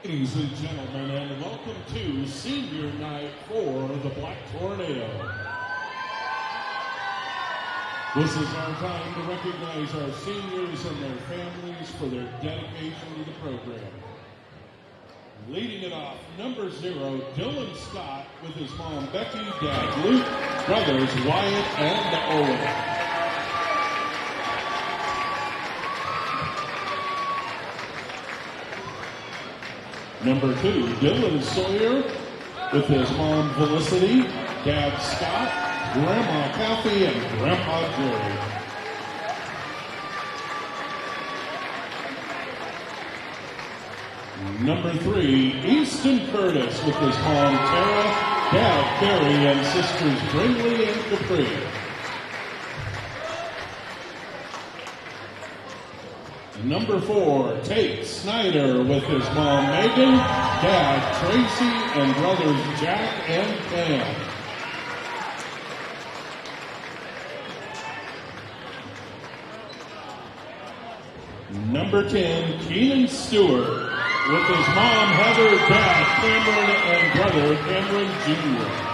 Ladies and gentlemen, and welcome to Senior Night for the Black Tornado. This is our time to recognize our seniors and their families for their dedication to the program. Leading it off, number 0, Dylan Scott with his mom Becky, dad Luke, brothers Wyatt and Owen. Number 2, Dylan Sawyer with his mom Felicity, dad Scott, grandma Kathy, and grandpa Jerry. Number 3, Easton Curtis with his mom Tara, dad Barry, and sisters Brindley and Capri. Number 4, Tate Snyder with his mom Megan, dad Tracy, and brothers Jack and Pam. Number 10, Keenan Stewart with his mom Heather, dad Cameron, and brother Cameron Jr.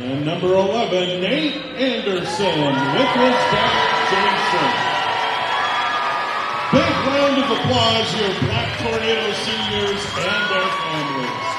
And number 11, Nate Anderson with his dad, Jason. Big round of applause, your Black Tornado seniors and their families.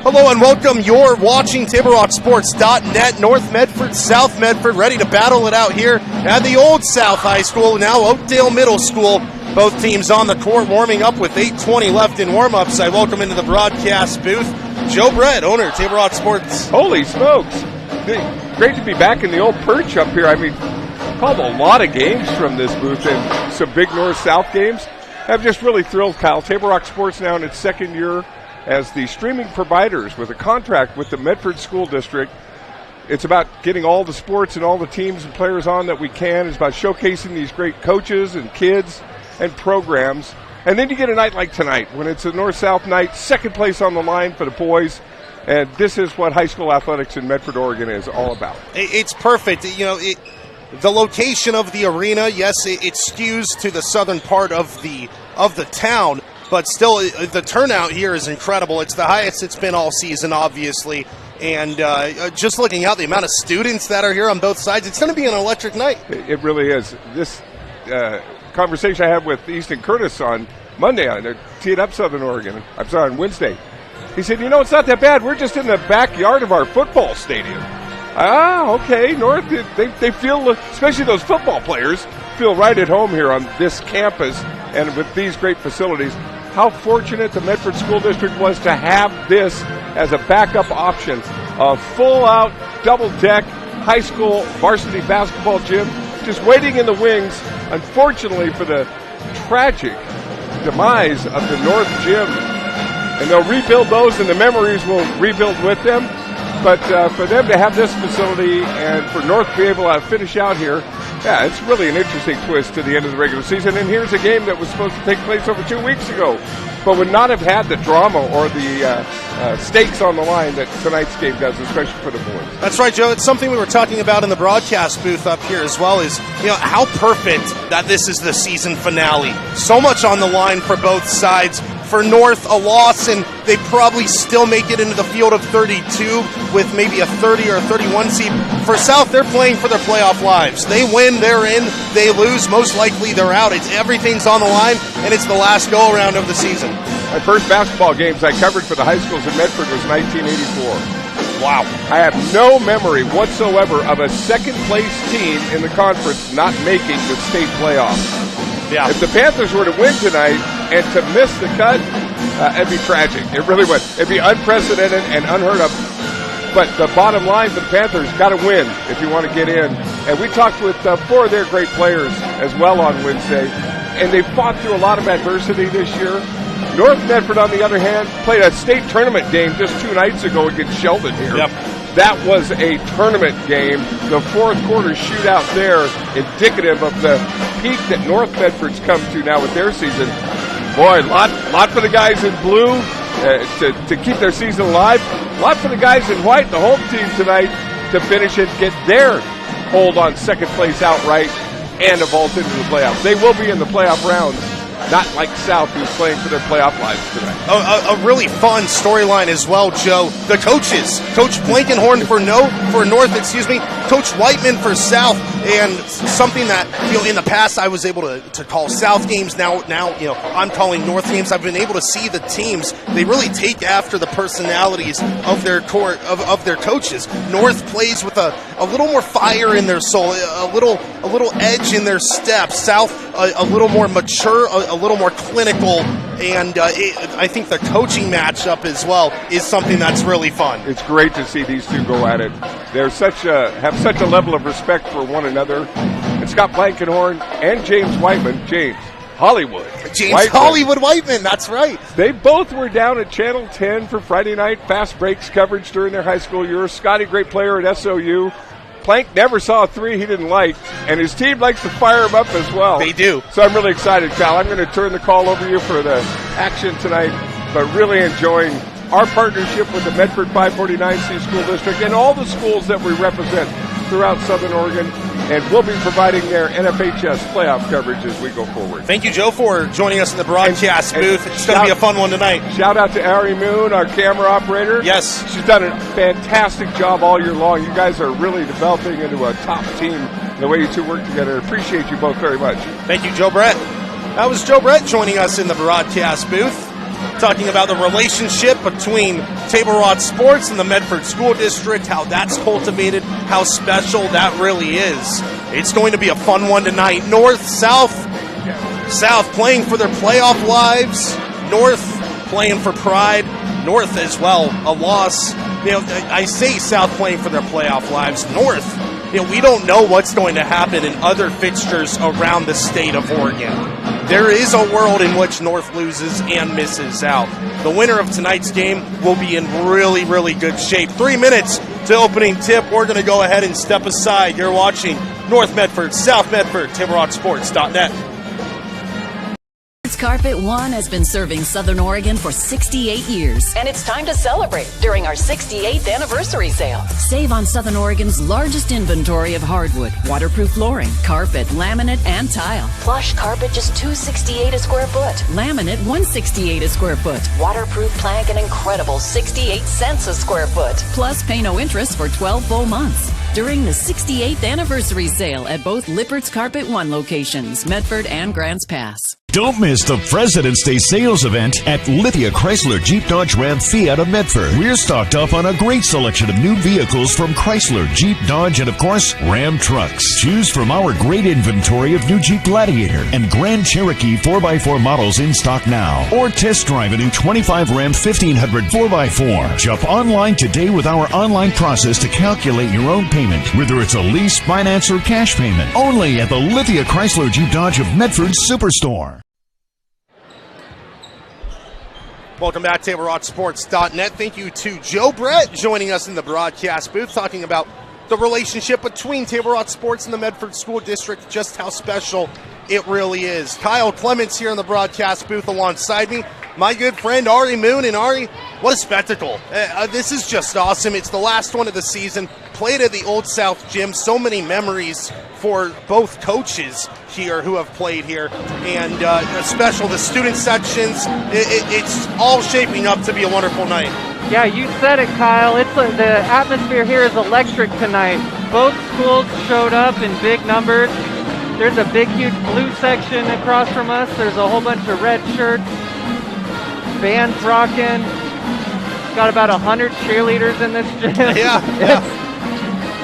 Hello and welcome. You're watching TableRockSports.net. North Medford, South Medford, ready to battle it out here at the old South High School, now Oakdale Middle School. Both teams on the court warming up with 8:20 left in warm-ups. I welcome into the broadcast booth Joe Brett, owner of Table Rock Sports. Holy smokes. Great to be back in the old perch up here. I mean, called a lot of games from this booth and some big North-South games. I'm just really thrilled, Kyle. Table Rock Sports now in its second year as the streaming providers with a contract with the Medford School District. It's about getting all the sports and all the teams and players on that we can. It's about showcasing these great coaches and kids and programs. And then you get a night like tonight when it's a North-South night, second place on the line for the boys. And this is what high school athletics in Medford, Oregon is all about. It's perfect. You know, the location of the arena, yes, it skews to the southern part of the town. But still, the turnout here is incredible. It's the highest it's been all season, obviously. And just looking out, the amount of students that are here on both sides, it's going to be an electric night. It really is. This conversation I had with Easton Curtis on Monday, on Tee It Up Southern Oregon, I'm sorry, on Wednesday. He said, it's not that bad. We're just in the backyard of our football stadium. Okay. North, they feel, especially those football players, feel right at home here on this campus and with these great facilities. How fortunate the Medford School District was to have this as a backup option. A full-out, double-deck high school varsity basketball gym just waiting in the wings, unfortunately, for the tragic demise of the North Gym. And they'll rebuild those, and the memories will rebuild with them. But for them to have this facility and for North to be able to finish out here, yeah, it's really an interesting twist to the end of the regular season. And here's a game that was supposed to take place over 2 weeks ago, but would not have had the drama or the stakes on the line that tonight's game does, especially for the boys. That's right, Joe. It's something we were talking about in the broadcast booth up here as well, is how perfect that this is the season finale. So much on the line for both sides. For North, a loss, and they probably still make it into the field of 32 with maybe a 30 or a 31 seed. For South, they're playing for their playoff lives. They win, they're in. They lose, most likely they're out. Everything's on the line, and it's the last go-around of the season. My first basketball games I covered for the high schools in Medford was 1984. Wow. I have no memory whatsoever of a second-place team in the conference not making the state playoffs. Yeah. If the Panthers were to win tonight and to miss the cut, it'd be tragic. It really would. It'd be unprecedented and unheard of. But the bottom line for the Panthers, got to win if you want to get in. And we talked with 4 of their great players as well on Wednesday, and they fought through a lot of adversity this year. North Medford, on the other hand, played a state tournament game just 2 nights ago against Sheldon here. Yep. That was a tournament game. The fourth quarter shootout there, indicative of the peak that North Medford's come to now with their season. Boy, lot for the guys in blue to keep their season alive. Lot for the guys in white, the home team tonight, to finish and get their hold on second place outright and to vault into the playoffs. They will be in the playoff rounds. Not like South, who's playing for their playoff lives tonight. A really fun storyline as well, Joe. The coaches, Coach Blankenhorn for North, Coach Whiteman for South, and something that in the past I was able to call South games. Now I'm calling North games. I've been able to see the teams. They really take after the personalities of their coaches. North plays with a little more fire in their soul, a little edge in their step. South a little more mature, a little more clinical, and I think the coaching matchup as well is something that's really fun. It's great to see these two go at it. They're have such a level of respect for one another. And Scott Blankenhorn and James Whiteman, James Hollywood Whiteman, that's right. They both were down at Channel 10 for Friday night fast breaks coverage during their high school years. Scotty, great player at SOU. Plank never saw a 3 he didn't like, and his team likes to fire him up as well. They do. So I'm really excited, Cal. I'm going to turn the call over to you for the action tonight, but really enjoying our partnership with the Medford 549C School District and all the schools that we represent throughout Southern Oregon, and we'll be providing their NFHS playoff coverage as we go forward. Thank you, Joe, for joining us in the broadcast booth. It's going to be a fun one tonight. Shout out to Ari Moon, our camera operator. Yes. She's done a fantastic job all year long. You guys are really developing into a top team the way you two work together. Appreciate you both very much. Thank you, Joe Brett. That was Joe Brett joining us in the broadcast booth. talking about the relationship between Table Rock Sports and the Medford School District, how that's cultivated, how special that really is. It's going to be a fun one tonight. North, South playing for their playoff lives. North playing for pride. North as well, a loss. I say South playing for their playoff lives. North, we don't know what's going to happen in other fixtures around the state of Oregon. There is a world in which North loses and misses out. The winner of tonight's game will be in really, really good shape. 3 minutes to opening tip. We're going to go ahead and step aside. You're watching North Medford, South Medford, TableRockSports.net. Carpet One has been serving Southern Oregon for 68 years. And it's time to celebrate during our 68th anniversary sale. Save on Southern Oregon's largest inventory of hardwood, waterproof flooring, carpet, laminate, and tile. Plush carpet just $268 a square foot. Laminate $168 a square foot. Waterproof plank an incredible 68 cents a square foot. Plus pay no interest for 12 full months. During the 68th anniversary sale at both Lippert's Carpet One locations, Medford and Grants Pass. Don't miss the President's Day sales event at Lithia Chrysler Jeep Dodge Ram Fiat of Medford. We're stocked up on a great selection of new vehicles from Chrysler, Jeep, Dodge, and of course, Ram trucks. Choose from our great inventory of new Jeep Gladiator and Grand Cherokee 4x4 models in stock now. Or test drive a new 25 Ram 1500 4x4. Shop online today with our online process to calculate your own payment, whether it's a lease, finance, or cash payment. Only at the Lithia Chrysler Jeep Dodge of Medford Superstore. Welcome back to TableRockSports.net. Thank you to Joe Brett joining us in the broadcast booth, talking about the relationship between Table Rock Sports and the Medford School District, just how special it really is. Kyle Clements here in the broadcast booth alongside me. My good friend Ari Moon. And Ari, what a spectacle. This is just awesome. It's the last one of the season. Played at the Old South Gym. So many memories for both coaches here who have played here. And special, the student sections. It's all shaping up to be a wonderful night. Yeah, you said it, Kyle. The atmosphere here is electric tonight. Both schools showed up in big numbers. There's a big, huge blue section across from us. There's a whole bunch of red shirts. Band's rocking. Got about 100 cheerleaders in this gym.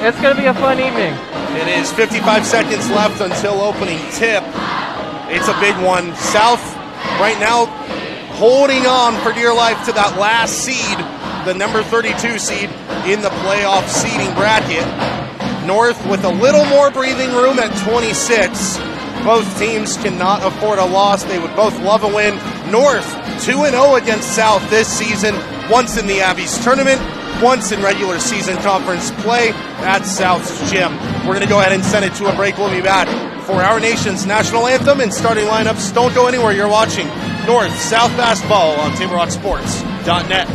It's going to be a fun evening. It is 55 seconds left until opening tip. It's a big one. South right now holding on for dear life to that last seed, the number 32 seed in the playoff seeding bracket. North with a little more breathing room at 26. Both teams cannot afford a loss. They would both love a win. North 2-0 against South this season, once in the Abbeys tournament, once in regular season conference play at South's gym. We're going to go ahead and send it to a break. We'll be back for our nation's national anthem and starting lineups. Don't go anywhere. You're watching North-South Basketball on TableRockSports.net.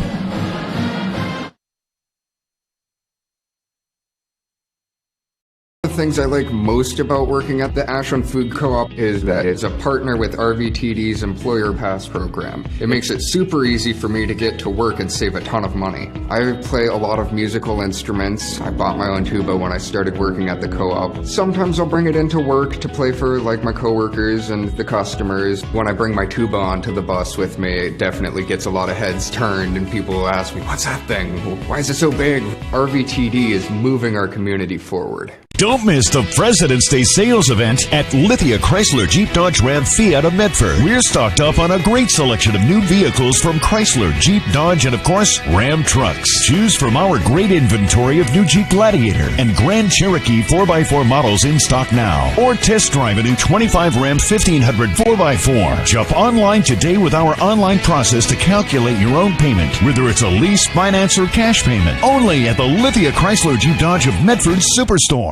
The things I like most about working at the Ashland Food Co-op is that it's a partner with RVTD's Employer Pass program. It makes it super easy for me to get to work and save a ton of money. I play a lot of musical instruments. I bought my own tuba when I started working at the co-op. Sometimes I'll bring it into work to play for my coworkers and the customers. When I bring my tuba onto the bus with me, it definitely gets a lot of heads turned and people will ask me, "What's that thing? Why is it so big?" RVTD is moving our community forward. Don't miss the President's Day sales event at Lithia Chrysler Jeep Dodge Ram Fiat of Medford. We're stocked up on a great selection of new vehicles from Chrysler, Jeep, Dodge, and of course, Ram trucks. Choose from our great inventory of new Jeep Gladiator and Grand Cherokee 4x4 models in stock now. Or test drive a new 25 Ram 1500 4x4. Shop online today with our online process to calculate your own payment, whether it's a lease, finance, or cash payment. Only at the Lithia Chrysler Jeep Dodge of Medford Superstore.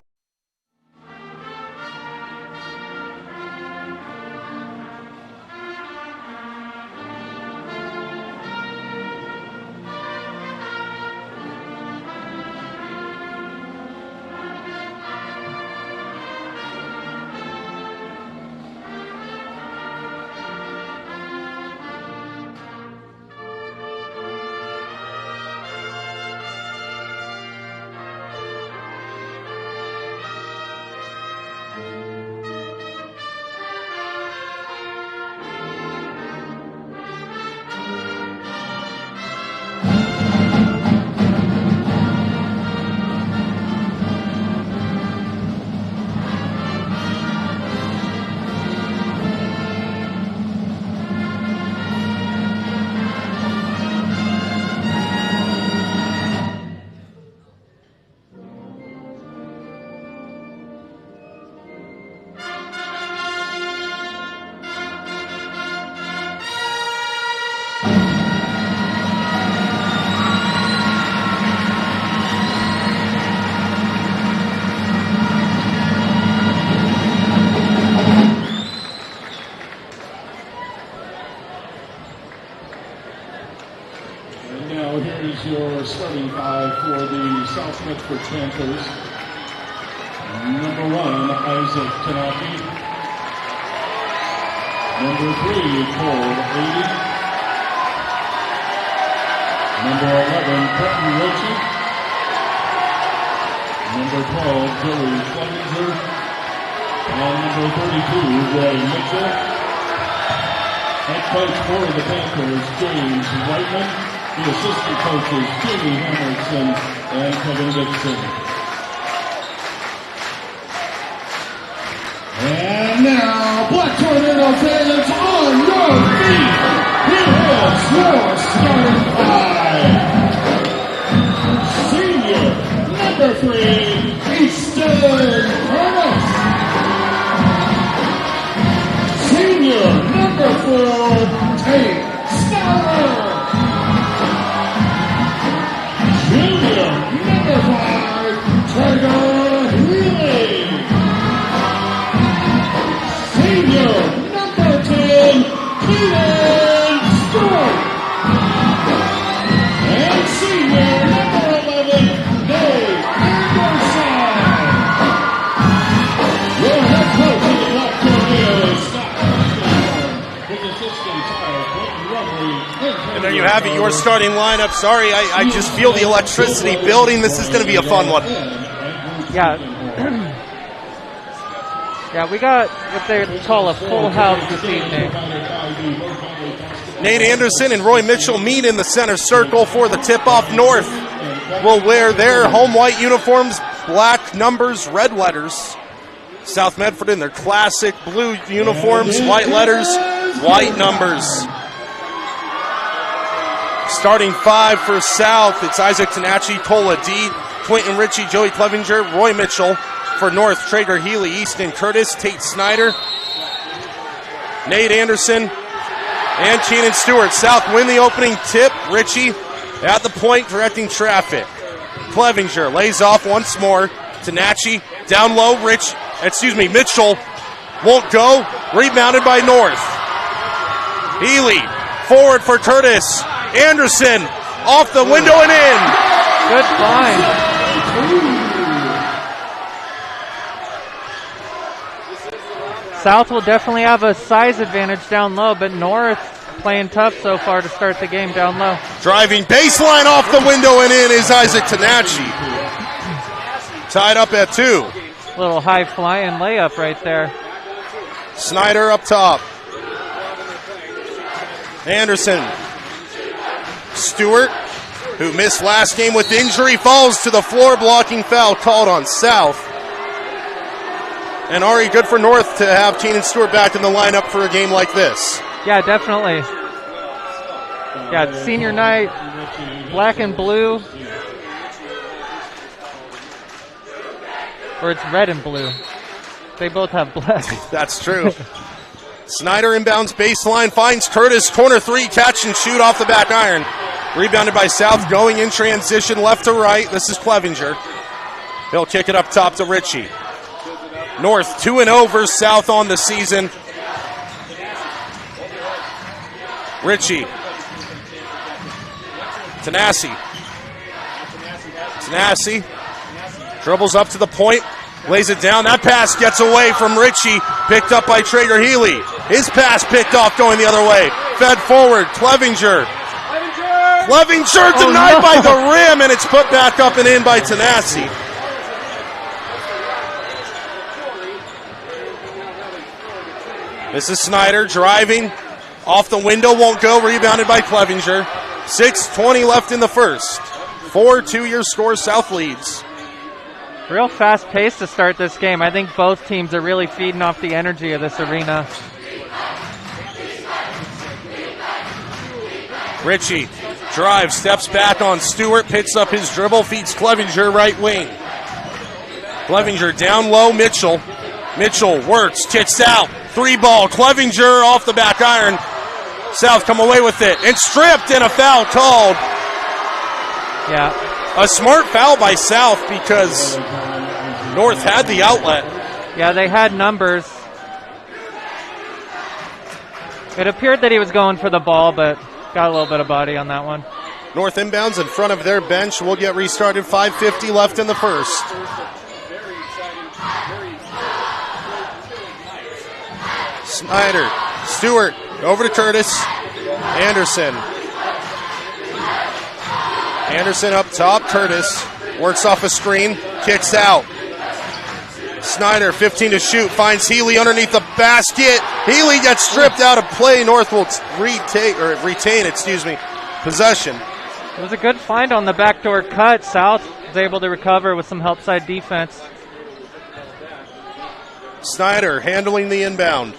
here's your starting five for the South Medford Panthers. Number 1, Isaac Tanaki. Number 3, Cole 80. Number 11, Quentin Ritchie. Number 12, Joey Clevenger. And number 32, Roy Mitchell. Head coach for the Panthers, James Whiteman. The assistant coaches, Jamie Hamilton and Kevin Dixon. And now, Black Tornado fans on your feet. Here is your starting five. Senior, number 3, Easton Curtis. Senior, number 4, Tate Stoller. Junior, number 5, Tiger Healy. Senior, number 10, Keelan Stewart. And senior, number 11, Dave Anderson. Your head coach of the Black Tornadoes, Scott Anderson, with assistants are Quentin Rubbery. And there you have it, your starting lineup. Sorry, I just feel the electricity building. This is going to be a fun one. Yeah. Yeah, we got what they call a full house this evening. Nate Anderson and Roy Mitchell meet in the center circle for the tip-off. North will wear their home white uniforms, black numbers, red letters. South Medford in their classic blue uniforms, white letters, white numbers. Starting five for South, it's Isaac Tanachi, Tola D, Quentin Ritchie, Joey Clevenger, Roy Mitchell. For North, Traeger Healy, Easton Curtis, Tate Snyder, Nate Anderson, and Keenan Stewart. South win the opening tip. Ritchie at the point directing traffic. Clevenger lays off once more. Tanachi down low. Mitchell won't go. Rebounded by North. Healy forward for Curtis. Anderson off the window and in. Good find. South will definitely have a size advantage down low, but North playing tough so far to start the game down low. Driving baseline off the window and in is Isaac Tanachi. Tied up at 2. Little high flying layup right there. Snyder up top. Anderson. Stewart, who missed last game with injury, falls to the floor, blocking foul called on South. And Ari, good for North to have Keenan Stewart back in the lineup for a game like this. Yeah, definitely. Yeah, it's senior night, black and blue. Or it's red and blue. They both have black. That's true. Snyder inbounds baseline, finds Curtis, corner 3, catch and shoot off the back iron. Rebounded by South, going in transition left to right. This is Clevenger. He'll kick it up top to Ritchie. North 2-0 versus South on the season. Ritchie. Tanasi dribbles up to the point, lays it down. That pass gets away from Ritchie, picked up by Traeger Healy. His pass picked off going the other way. Fed forward, Clevenger denied by the rim, and it's put back up and in by Tanasi. This is Snyder driving off the window, won't go, rebounded by Clevenger. 6:20 left in the first. 4-2 your score, South leads. Real fast pace to start this game. I think both teams are really feeding off the energy of this arena. Ritchie drives, steps back on Stewart, picks up his dribble, feeds Clevenger right wing. Clevenger down low, Mitchell works, kicks out. 3-ball, Clevenger off the back iron. South come away with it, and stripped, and a foul called. Yeah. A smart foul by South because North had the outlet. Yeah, they had numbers. It appeared that he was going for the ball, but got a little bit of body on that one. North inbounds in front of their bench. We'll get restarted. 5:50 left in the first. Snyder, Stewart, over to Curtis. Anderson. Anderson up top. Curtis works off a screen, kicks out. Snyder, 15 to shoot, finds Healy underneath the basket. Healy gets stripped out of play. North will retain possession. It was a good find on the backdoor cut. South was able to recover with some help side defense. Snyder handling the inbound.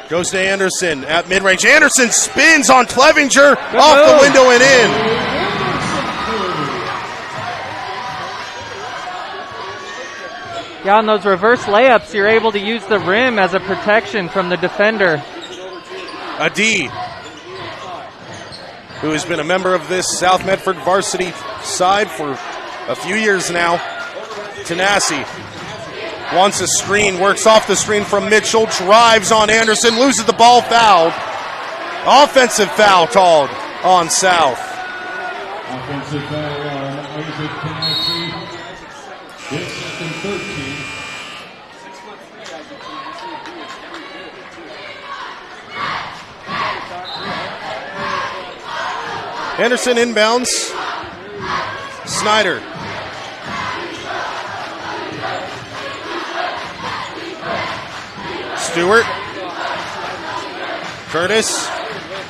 Goes to Anderson at mid-range. Anderson spins on Clevenger, off the window and in. Yeah, on those reverse layups, you're able to use the rim as a protection from the defender. Adi, who has been a member of this South Medford varsity side for a few years now. Tanasi wants a screen, works off the screen from Mitchell, drives on Anderson, loses the ball, fouled. Offensive foul called on South. Offensive foul on Isaac Tanasi. It's second 13. Anderson inbounds. Snyder. Stewart. Curtis.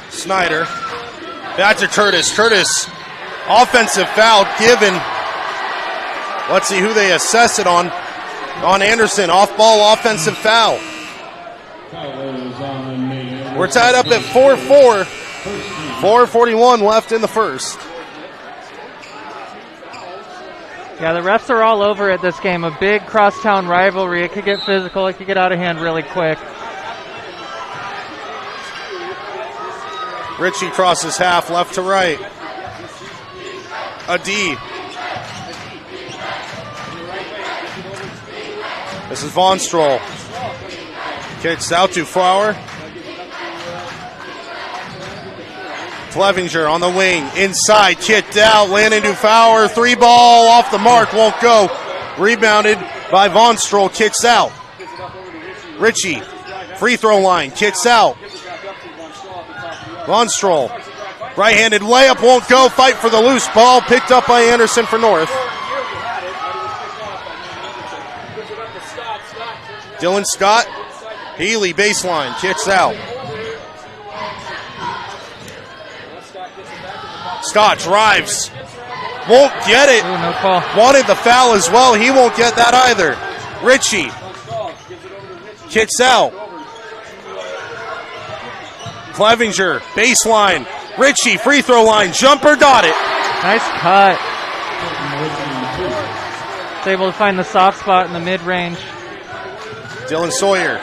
Snyder. Back to Curtis. Curtis. Offensive foul given. Let's see who they assess it on. On Anderson. Off ball offensive foul. We're tied up at 4-4. 4:41 left in the first. Yeah, the refs are all over it this game. A big crosstown rivalry. It could get physical. It could get out of hand really quick. Ritchie crosses half, left to right. Adi. This is Von Stroll. Kicks out to Flower. Clevenger on the wing, inside, kicked out, Landon Dufauer, 3-ball, off the mark, won't go. Rebounded by Von Stroll, kicks out. Ritchie, free throw line, kicks out. Von Stroll, right-handed layup, won't go, fight for the loose ball, picked up by Anderson for North. Dylan Scott, Healy, baseline, kicks out. Scott drives, won't get it. Ooh, no call. Wanted the foul as well, he won't get that either. Ritchie kicks out. Clevenger, baseline. Ritchie, free throw line, jumper, got it. Nice cut. It's able to find the soft spot in the mid-range. Dylan Sawyer.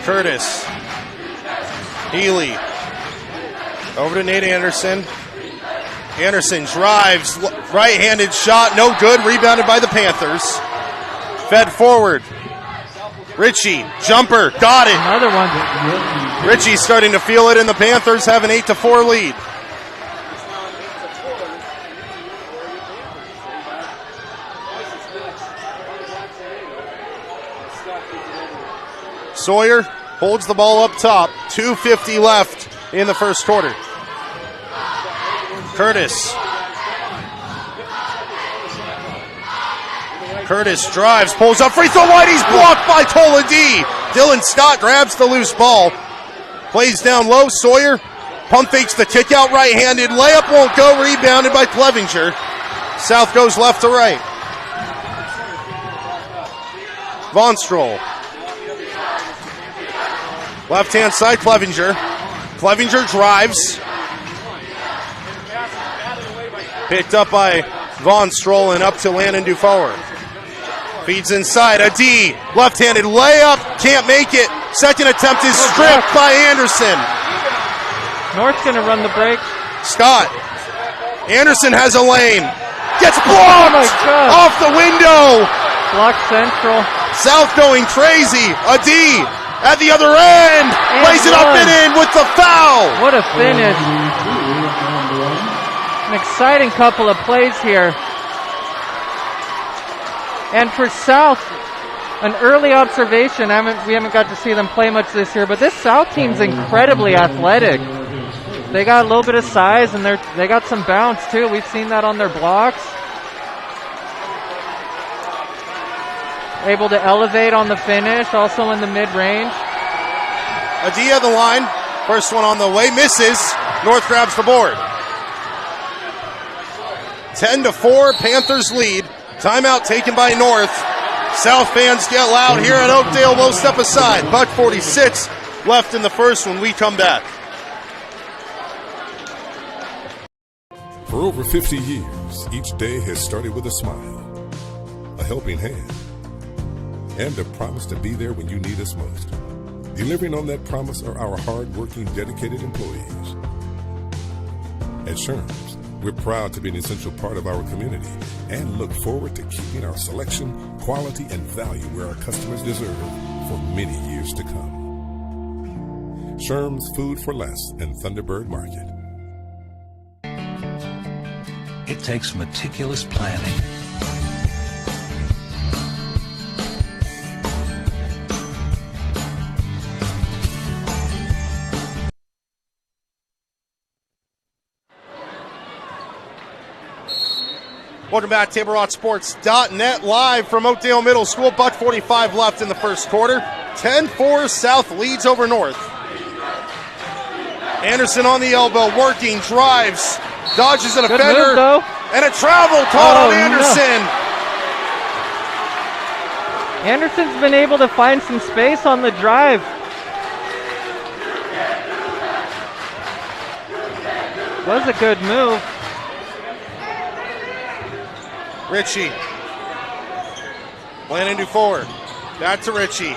Curtis. Healy. Over to Nate Anderson. Anderson drives, right-handed shot, no good, rebounded by the Panthers. Fed forward. Ritchie, jumper, got it. Another one. Ritchie's starting to feel it, and the Panthers have an 8-4 lead. Sawyer holds the ball up top. 2:50 left in the first quarter. Curtis. Curtis drives, pulls up, free throw line, he's blocked by Tola D. Dylan Scott grabs the loose ball. Plays down low, Sawyer. Pump fakes the kick out, right-handed. Layup won't go, rebounded by Clevenger. South goes left to right. Von Stroll. Left-hand side, Clevenger. Clevenger drives. Picked up by Von Stroll and up to Landon Dufauer. Feeds inside, a D. Left-handed layup, can't make it. Second attempt is stripped by Anderson. North's going to run the break. Scott. Anderson has a lane. Gets blocked off the window. Blocked central. South going crazy. A D. at the other end. Plays it up and in with the foul. What a finish. An exciting couple of plays here. And for South, an early observation. We haven't got to see them play much this year, but this South team's incredibly athletic. They got a little bit of size, and they got some bounce too. We've seen that on their blocks. Able to elevate on the finish, also in the mid-range. Adia the line. First one on the way, misses. North grabs the board. 10-4, Panthers lead. Timeout taken by North. South fans get loud here at Oakdale. We'll step aside. Buck 46 left in the first when we come back. For over 50 years, each day has started with a smile, a helping hand, and a promise to be there when you need us most. Delivering on that promise are our hard-working, dedicated employees. At Sherms, we're proud to be an essential part of our community and look forward to keeping our selection, quality, and value where our customers deserve for many years to come. Sherms Food for Less and Thunderbird Market. It takes meticulous planning, Welcome back, TableRockSports.net, live from Oakdale Middle School. Buck 45 left in the first quarter. 10-4, South leads over North. Anderson on the elbow, working, drives, dodges a defender, move, and a travel call on Anderson. No. Anderson's been able to find some space on the drive. Was a good move. Ritchie. Landon Dufour. Back to Ritchie.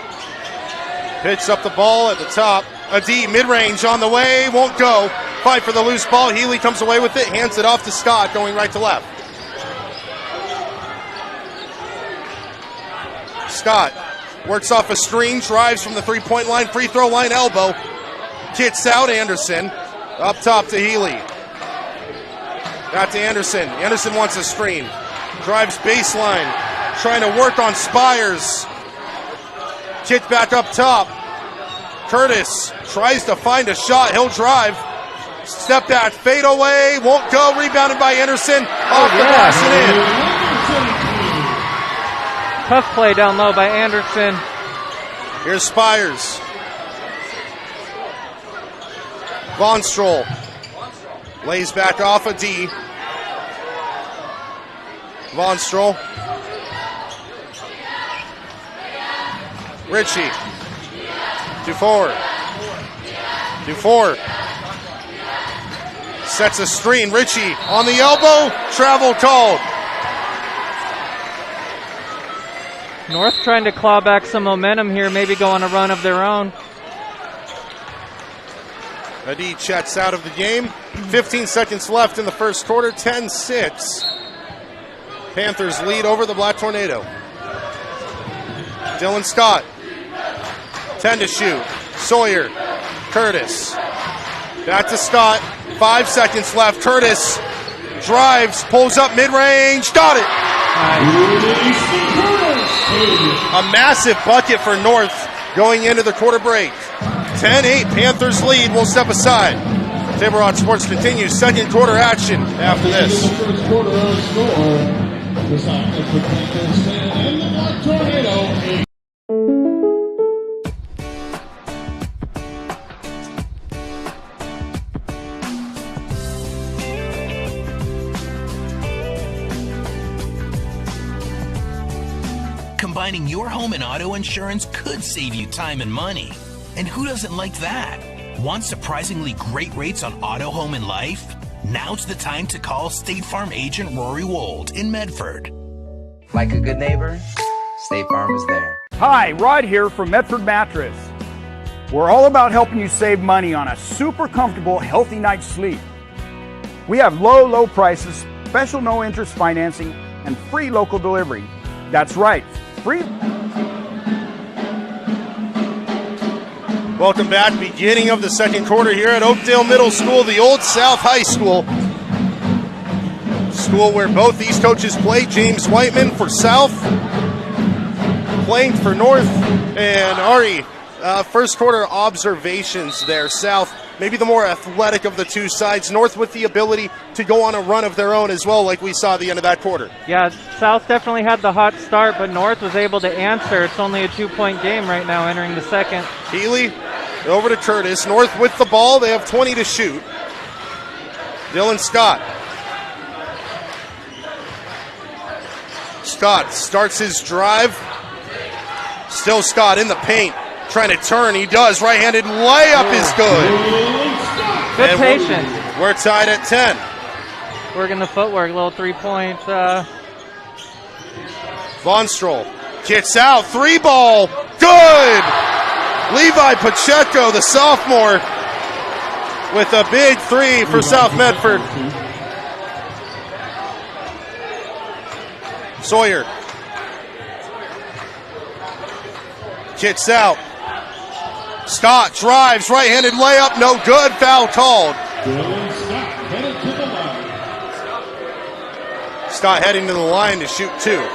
Picks up the ball at the top. Adi, mid-range on the way, won't go. Fight for the loose ball. Healy comes away with it, hands it off to Scott, going right to left. Scott works off a screen, drives from the three-point line, free throw line, elbow. Kicks out Anderson. Up top to Healy. Back to Anderson. Anderson wants a screen. Drives baseline, trying to work on Spires. Kick back up top. Curtis tries to find a shot. He'll drive. Step back, fade away, won't go. Rebounded by Anderson. Off the glass and in. Tough play down low by Anderson. Here's Spires. Von Stroll lays back off a D. Von Stroll. Ritchie. Dufour. Dufour. Sets a screen. Ritchie on the elbow. Travel called. North trying to claw back some momentum here, maybe go on a run of their own. Adi checks out of the game. 15 seconds left in the first quarter. 10-6. Panthers lead over the Black Tornado. Dylan Scott. 10 to shoot. Sawyer. Curtis. Back to Scott. 5 seconds left. Curtis drives, pulls up mid-range. Got it. A massive bucket for North going into the quarter break. 10-8. Panthers lead. We'll step aside. Table Rock Sports continues. Second quarter action after this. First quarter on score. This time the Panthers and the Black Tornado. Combining your home and auto insurance could save you time and money. And who doesn't like that? Want surprisingly great rates on auto, home, and life? Now's the time to call State Farm agent Rory Wold in Medford. Like a good neighbor, State Farm is there. Hi, Rod here from Medford Mattress. We're all about helping you save money on a super comfortable, healthy night's sleep. We have low prices, special no-interest financing, and free local delivery. That's right, free. Welcome back. Beginning of the second quarter here at Oakdale Middle School, the Old South High School. School where both these coaches play. James Whiteman for South, playing for North. And Ari, first quarter observations there. South, maybe the more athletic of the two sides. North with the ability to go on a run of their own as well, like we saw at the end of that quarter. Yeah, South definitely had the hot start, but North was able to answer. It's only a 2-point game right now entering the second. Healy over to Curtis. North with the ball. They have 20 to shoot. Dylan Scott. Scott starts his drive. Still Scott in the paint. Trying to turn. He does. Right-handed layup is good. Good And patience. We're tied at 10. Working the footwork. Little 3-point. Von Stroll kicks out. 3-ball. Good. Levi Pacheco, the sophomore, with a big 3 for South Medford. Sawyer kicks out. Scott drives, right-handed layup, no good, foul called. Scott heading to the line to shoot 2.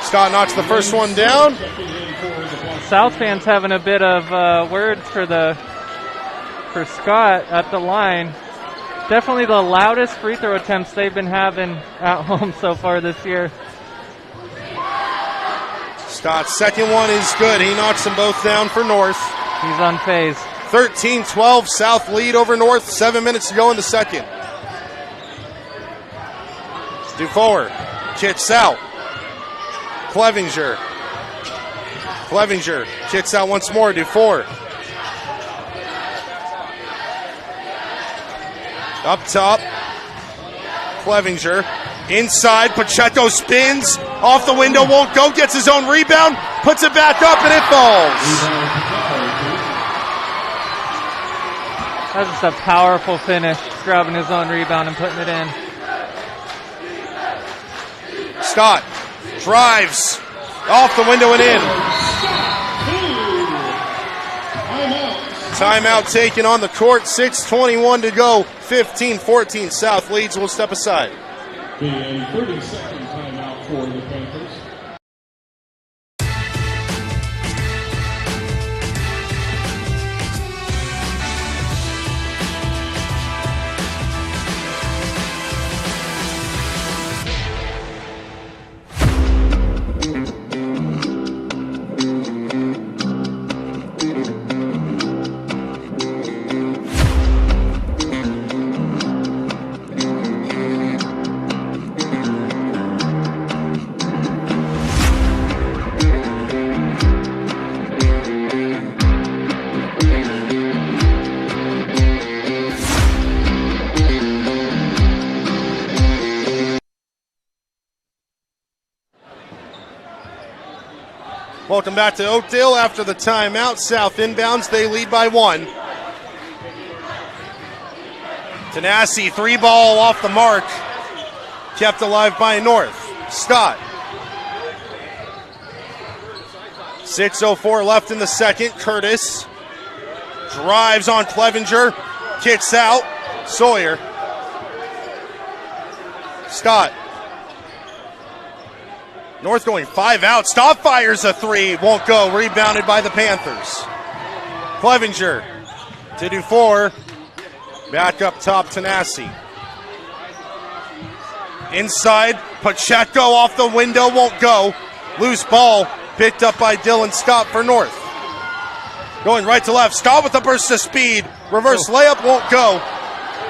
Scott knocks the first one down. South fans having a bit of words for Scott at the line. Definitely the loudest free throw attempts they've been having at home so far this year. Scott's second one is good. He knocks them both down for North. He's unfazed. 13-12, South lead over North. 7 minutes to go in the second. Dufour kicks out. Clevenger kicks out once more. Dufour. Up top. Clevenger. Inside. Pacheco spins. Off the window. Won't go. Gets his own rebound. Puts it back up and it falls. That's just a powerful finish. Grabbing his own rebound and putting it in. Scott drives off the window and in. Timeout taken on the court. 6:21 to go. 15-14. South leads. We'll step aside. The 30-second timeout for the Panthers. Welcome back to Oakdale after the timeout. South inbounds. They lead by 1. Tanasi, 3-ball off the mark. Kept alive by North. Scott. 6:04 left in the second. Curtis drives on Clevenger. Kicks out. Sawyer. Scott. North going 5 out. Stop fires a 3. Won't go. Rebounded by the Panthers. Clevenger to Dufour. Back up top, Tanasi. Inside. Pacheco off the window. Won't go. Loose ball. Picked up by Dylan Scott for North. Going right to left. Scott with a burst of speed. Reverse layup. Won't go.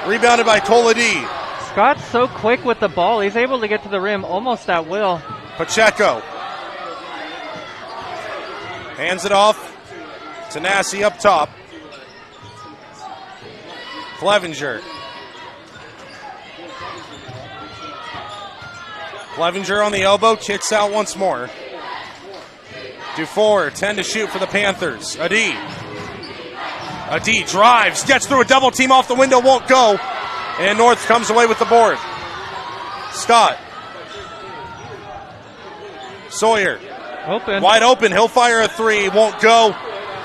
Rebounded by Toladi. Scott's so quick with the ball. He's able to get to the rim almost at will. Pacheco hands it off. Tanasi up top. Clevenger on the elbow, kicks out once more. Dufour, 10 to shoot for the Panthers. Adi drives, gets through a double team off the window, won't go. And North comes away with the board. Scott. Sawyer. Open. Wide open, he'll fire a three, won't go.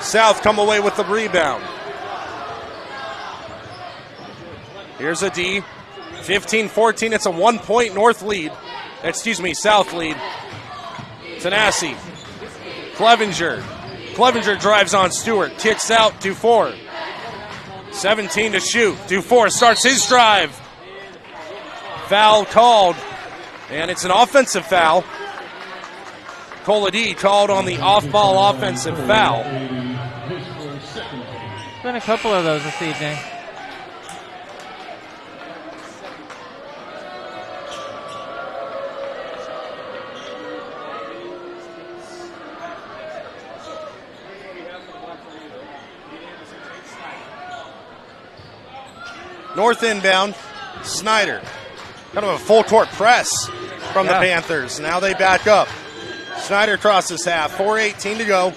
South come away with the rebound. Here's Adi. 15-14, it's a 1 point North lead. South lead. Tanasi. Clevenger drives on Stewart. Kicks out Dufour. 17 to shoot. Dufour starts his drive. Foul called. And it's an offensive foul. Colady called on the off-ball offensive foul. Been a couple of those this evening. North inbound, Snyder. Kind of a full court press from the Panthers. Now they back up. Snyder crosses half, 4:18 to go.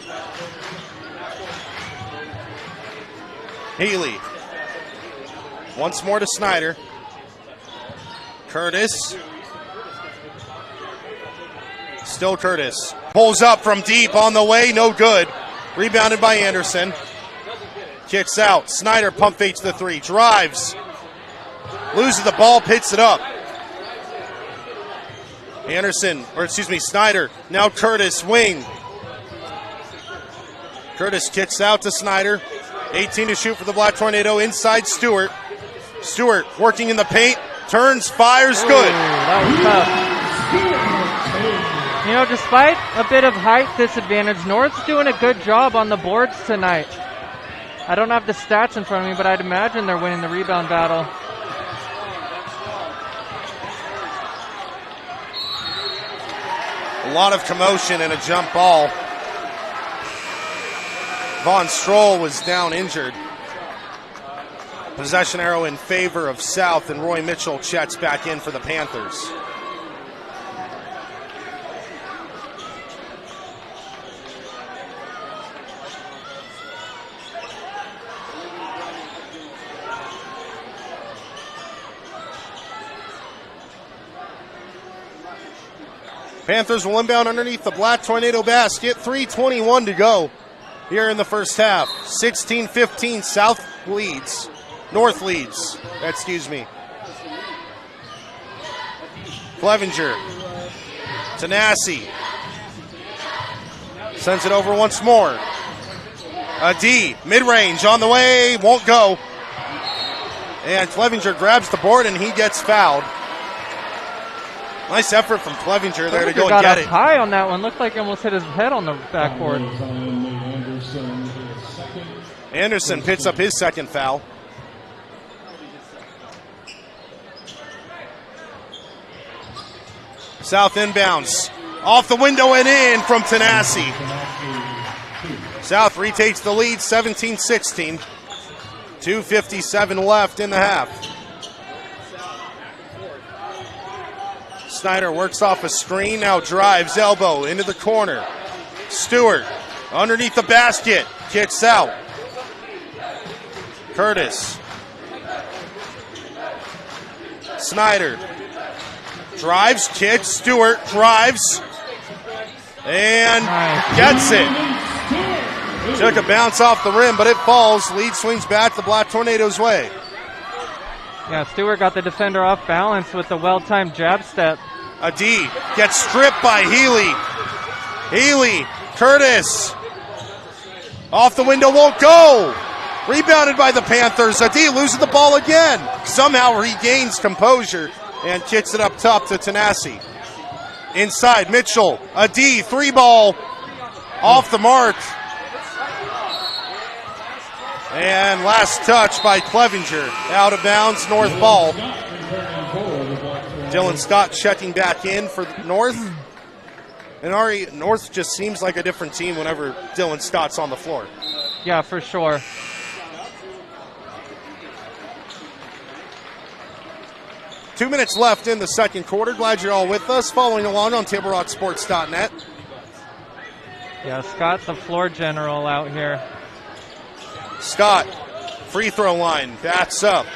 Healy. Once more to Snyder. Curtis. Still Curtis. Pulls up from deep on the way, no good. Rebounded by Anderson. Kicks out. Snyder pump fakes the three. Drives. Loses the ball, picks it up. Snyder. Now Curtis, wing. Curtis kicks out to Snyder. 18 to shoot for the Black Tornado. Inside Stewart. Stewart working in the paint. Turns, fires, good. That was tough. Despite a bit of height disadvantage, North's doing a good job on the boards tonight. I don't have the stats in front of me, but I'd imagine they're winning the rebound battle. A lot of commotion and a jump ball. Von Stroll was down injured. Possession arrow in favor of South, and Roy Mitchell checks back in for the Panthers. Panthers will inbound underneath the Black Tornado basket. 3:21 to go here in the first half. 16-15, South leads. North leads. Clevenger. Tanasi. Sends it over once more. Adi, mid-range on the way, won't go. And Clevenger grabs the board and he gets fouled. Nice effort from Clevenger there to go and get it. High on that one. Looked like he almost hit his head on the backboard. Anderson picks up his second foul. South inbounds. Off the window and in from Tanasi. South retakes the lead, 17-16. 2:57 left in the half. Snyder works off a screen, now drives, elbow into the corner. Stewart underneath the basket, kicks out. Curtis. Snyder drives, kicks, Stewart drives, and gets it. Took a bounce off the rim, but it falls. Lead swings back the Black Tornadoes' way. Yeah, Stewart got the defender off balance with the well-timed jab step. Adi gets stripped by Healy. Healy, Curtis. Off the window, won't go. Rebounded by the Panthers. Adi loses the ball again. Somehow regains composure and kicks it up top to Tanasi. Inside, Mitchell. Adi, three ball. Off the mark. And last touch by Clevenger. Out of bounds, North ball. Dylan Scott checking back in for North. And Ari, North just seems like a different team whenever Dylan Scott's on the floor. Yeah, for sure. 2 minutes left in the second quarter. Glad you're all with us, following along on TableRockSports.net. Yeah, Scott, the floor general out here. Scott, free throw line, bats up.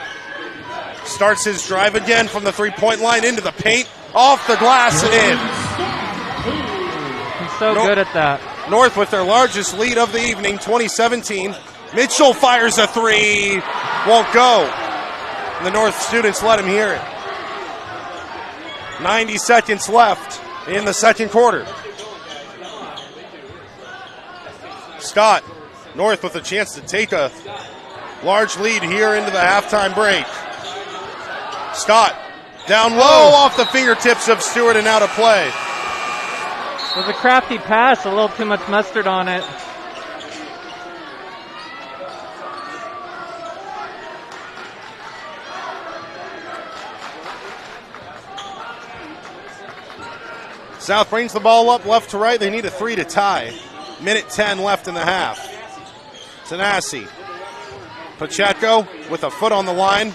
Starts his drive again from the three-point line into the paint, off the glass and in. He's so good at that. North with their largest lead of the evening, 2017. Mitchell fires a three, won't go. And the North students let him hear it. 90 seconds left in the second quarter. Scott, North with a chance to take a large lead here into the halftime break. Scott, down low off the fingertips of Stewart and out of play. It was a crafty pass, a little too much mustard on it. South brings the ball up left to right. They need a three to tie. Minute 10 left in the half. Tanasi. Pacheco with a foot on the line.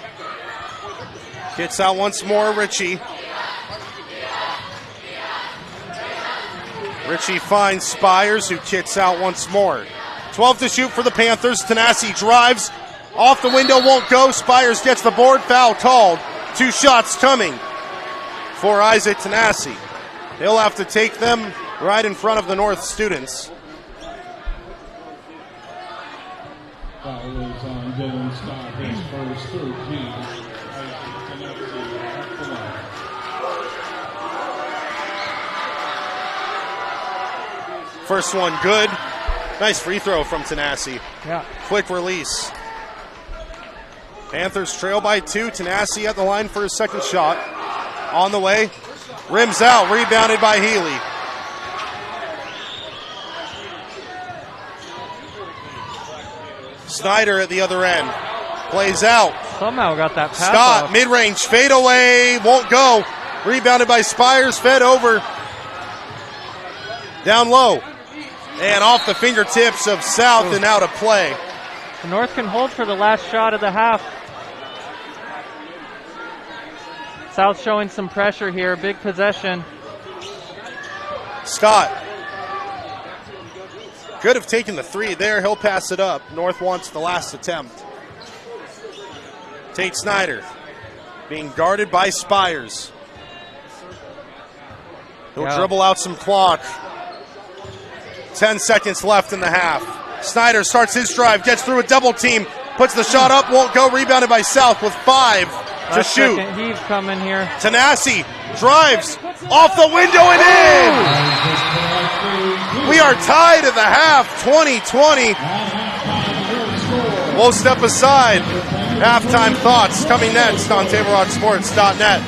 Gets out once more, Ritchie. Ritchie finds Spires, who kicks out once more. 12 to shoot for the Panthers. Tanasi drives. Off the window, won't go. Spires gets the board. Foul called. 2 shots coming for Isaac Tanasi. He'll have to take them right in front of the North students. Foul is on Dylan Scott, his first 13. First one good. Nice free throw from Tanasi. Yeah. Quick release. Panthers trail by 2. Tanasi at the line for his second shot. On the way. Rims out. Rebounded by Healy. Snyder at the other end. Plays out. Somehow got that pass Scott, off. mid-range, fade away, won't go. Rebounded by Spires, fed over. Down low. And off the fingertips of South and out of play. The North can hold for the last shot of the half. South showing some pressure here, big possession. Scott could have taken the three there. He'll pass it up. North wants the last attempt. Tate Snyder being guarded by Spires. He'll dribble out some clock. 10 seconds left in the half. Snyder starts his drive, gets through a double team, puts the shot up, won't go. Rebounded by South with 5 to shoot. Second heave coming here. Tanasi drives off the window and in. We are tied at the half, 20-20. We'll step aside. Halftime thoughts coming next on TableRockSports.net.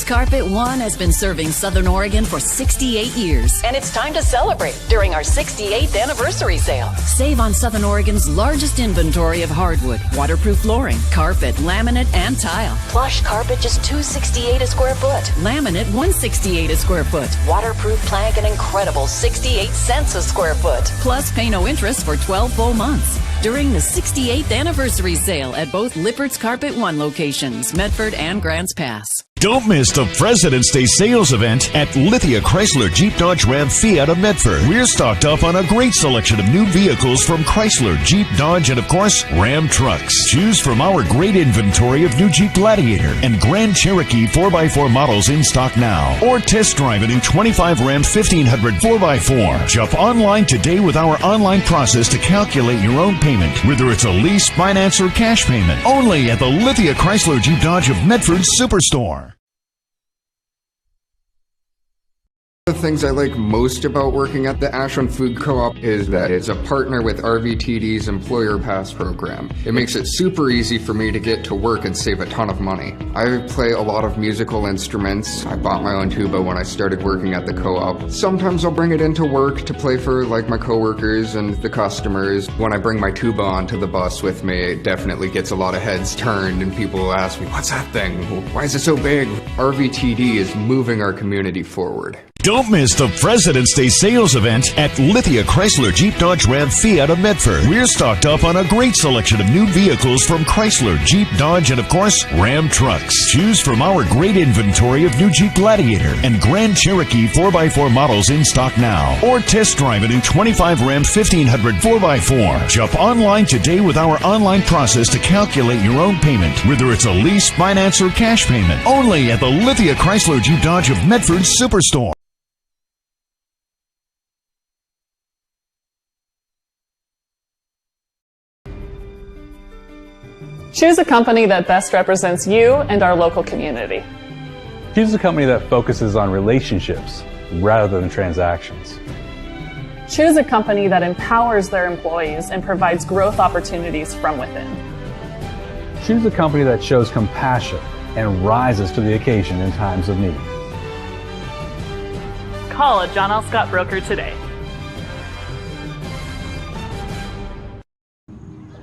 Carpet One has been serving Southern Oregon for 68 years. And it's time to celebrate during our 68th anniversary sale. Save on Southern Oregon's largest inventory of hardwood, waterproof flooring, carpet, laminate, and tile. Plush carpet just $268 a square foot. Laminate $168 a square foot. Waterproof plank an incredible 68 cents a square foot. Plus pay no interest for 12 full months. During the 68th anniversary sale at both Lippert's Carpet One locations, Medford and Grants Pass. Don't miss the President's Day sales event at Lithia Chrysler Jeep Dodge Ram Fiat of Medford. We're stocked up on a great selection of new vehicles from Chrysler, Jeep, Dodge, and of course, Ram trucks. Choose from our great inventory of new Jeep Gladiator and Grand Cherokee 4x4 models in stock now. Or test drive a new 25 Ram 1500 4x4. Shop online today with our online process to calculate your own payment, whether it's a lease, finance, or cash payment. Only at the Lithia Chrysler Jeep Dodge of Medford Superstore. The things I like most about working at the Ashland Food Co-op is that it's a partner with RVTD's Employer Pass program. It makes it super easy for me to get to work and save a ton of money. I play a lot of musical instruments. I bought my own tuba when I started working at the co-op. Sometimes I'll bring it into work to play for like my coworkers and the customers. When I bring my tuba onto the bus with me, it definitely gets a lot of heads turned and people will ask me, what's that thing? Why is it so big? RVTD is moving our community forward. Don't miss the President's Day sales event at Lithia Chrysler Jeep Dodge Ram Fiat of Medford. We're stocked up on a great selection of new vehicles from Chrysler, Jeep, Dodge, and of course, Ram trucks. Choose from our great inventory of new Jeep Gladiator and Grand Cherokee 4x4 models in stock now. Or test drive a new 25 Ram 1500 4x4. Shop online today with our online process to calculate your own payment, whether it's a lease, finance, or cash payment. Only at the Lithia Chrysler Jeep Dodge of Medford Superstore. Choose a company that best represents you and our local community. Choose a company that focuses on relationships rather than transactions. Choose a company that empowers their employees and provides growth opportunities from within. Choose a company that shows compassion and rises to the occasion in times of need. Call a John L. Scott broker today.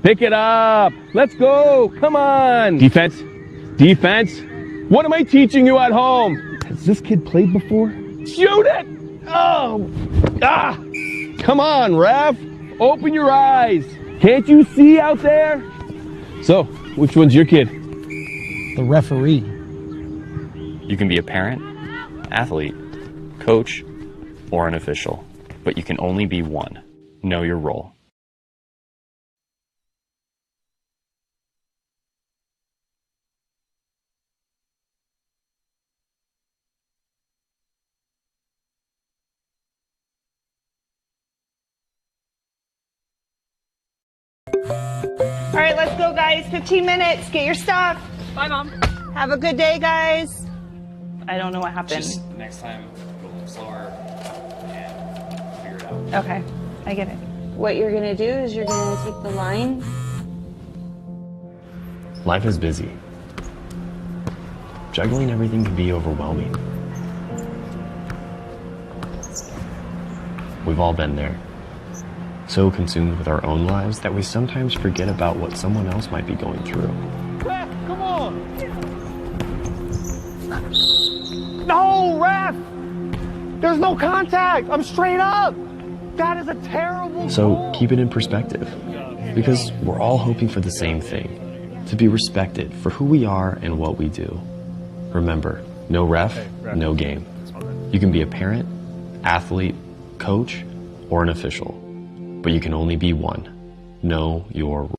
Pick it up. Let's go. Come on. Defense. Defense. What am I teaching you at home? Has this kid played before? Shoot it. Oh. Ah. Come on, ref. Open your eyes. Can't you see out there? So, which one's your kid? The referee. You can be a parent, athlete, coach, or an official, but you can only be one. Know your role. All right, let's go, guys. 15 minutes. Get your stuff. Bye, Mom. Have a good day, guys. I don't know what happened. Just next time, go a little slower and figure it out. Okay, I get it. What you're gonna do is you're gonna take the line. Life is busy. Juggling everything can be overwhelming. We've all been there. So consumed with our own lives that we sometimes forget about what someone else might be going through. Ref, come on. No, ref. There's no contact. I'm straight up. That is a terrible So goal. keep it in perspective, because we're all hoping for the same thing, to be respected for who we are and what we do. Remember, no ref, no game. You can be a parent, athlete, coach, or an official, but you can only be one. Know your role.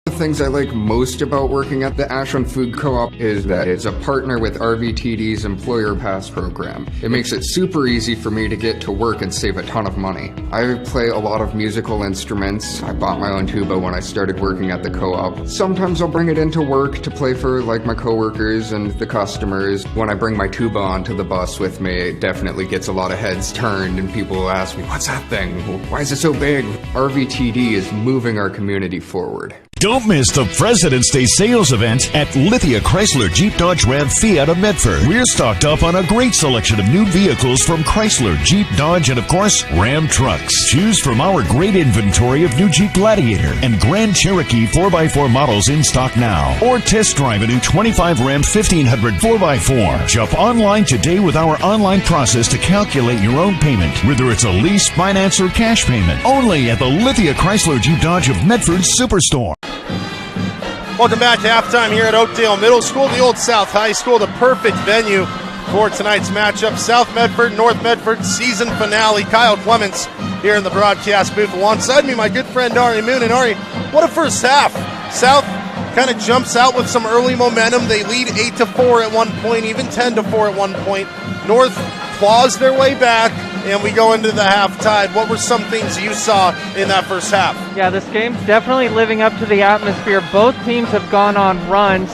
The things I like most about working at the Ashland Food Co-op is that it's a partner with RVTD's Employer Pass program. It makes it super easy for me to get to work and save a ton of money. I play a lot of musical instruments. I bought my own tuba when I started working at the co-op. Sometimes I'll bring it into work to play for like my coworkers and the customers. When I bring my tuba onto the bus with me, it definitely gets a lot of heads turned and people will ask me, what's that thing? Why is it so big? RVTD is moving our community forward. Don't miss the President's Day sales event at Lithia Chrysler Jeep Dodge Ram Fiat of Medford. We're stocked up on a great selection of new vehicles from Chrysler, Jeep, Dodge, and of course, Ram trucks. Choose from our great inventory of new Jeep Gladiator and Grand Cherokee 4x4 models in stock now. Or test drive a new 25 Ram 1500 4x4. Shop online today with our online process to calculate your own payment, whether it's a lease, finance, or cash payment. Only at the Lithia Chrysler Jeep Dodge of Medford Superstore. Welcome back to halftime here at Oakdale Middle School, the Old South High School, the perfect venue for tonight's matchup. South Medford, North Medford season finale. Kyle Clements here in the broadcast booth. Alongside me, my good friend Ari Moon. And Ari, what a first half. South kind of jumps out with some early momentum. They lead 8-4 at one point, even 10-4 at one point. North claws their way back. and we go into the half tied. What were some things you saw in that first half? Yeah, this game's definitely living up to the atmosphere. Both teams have gone on runs.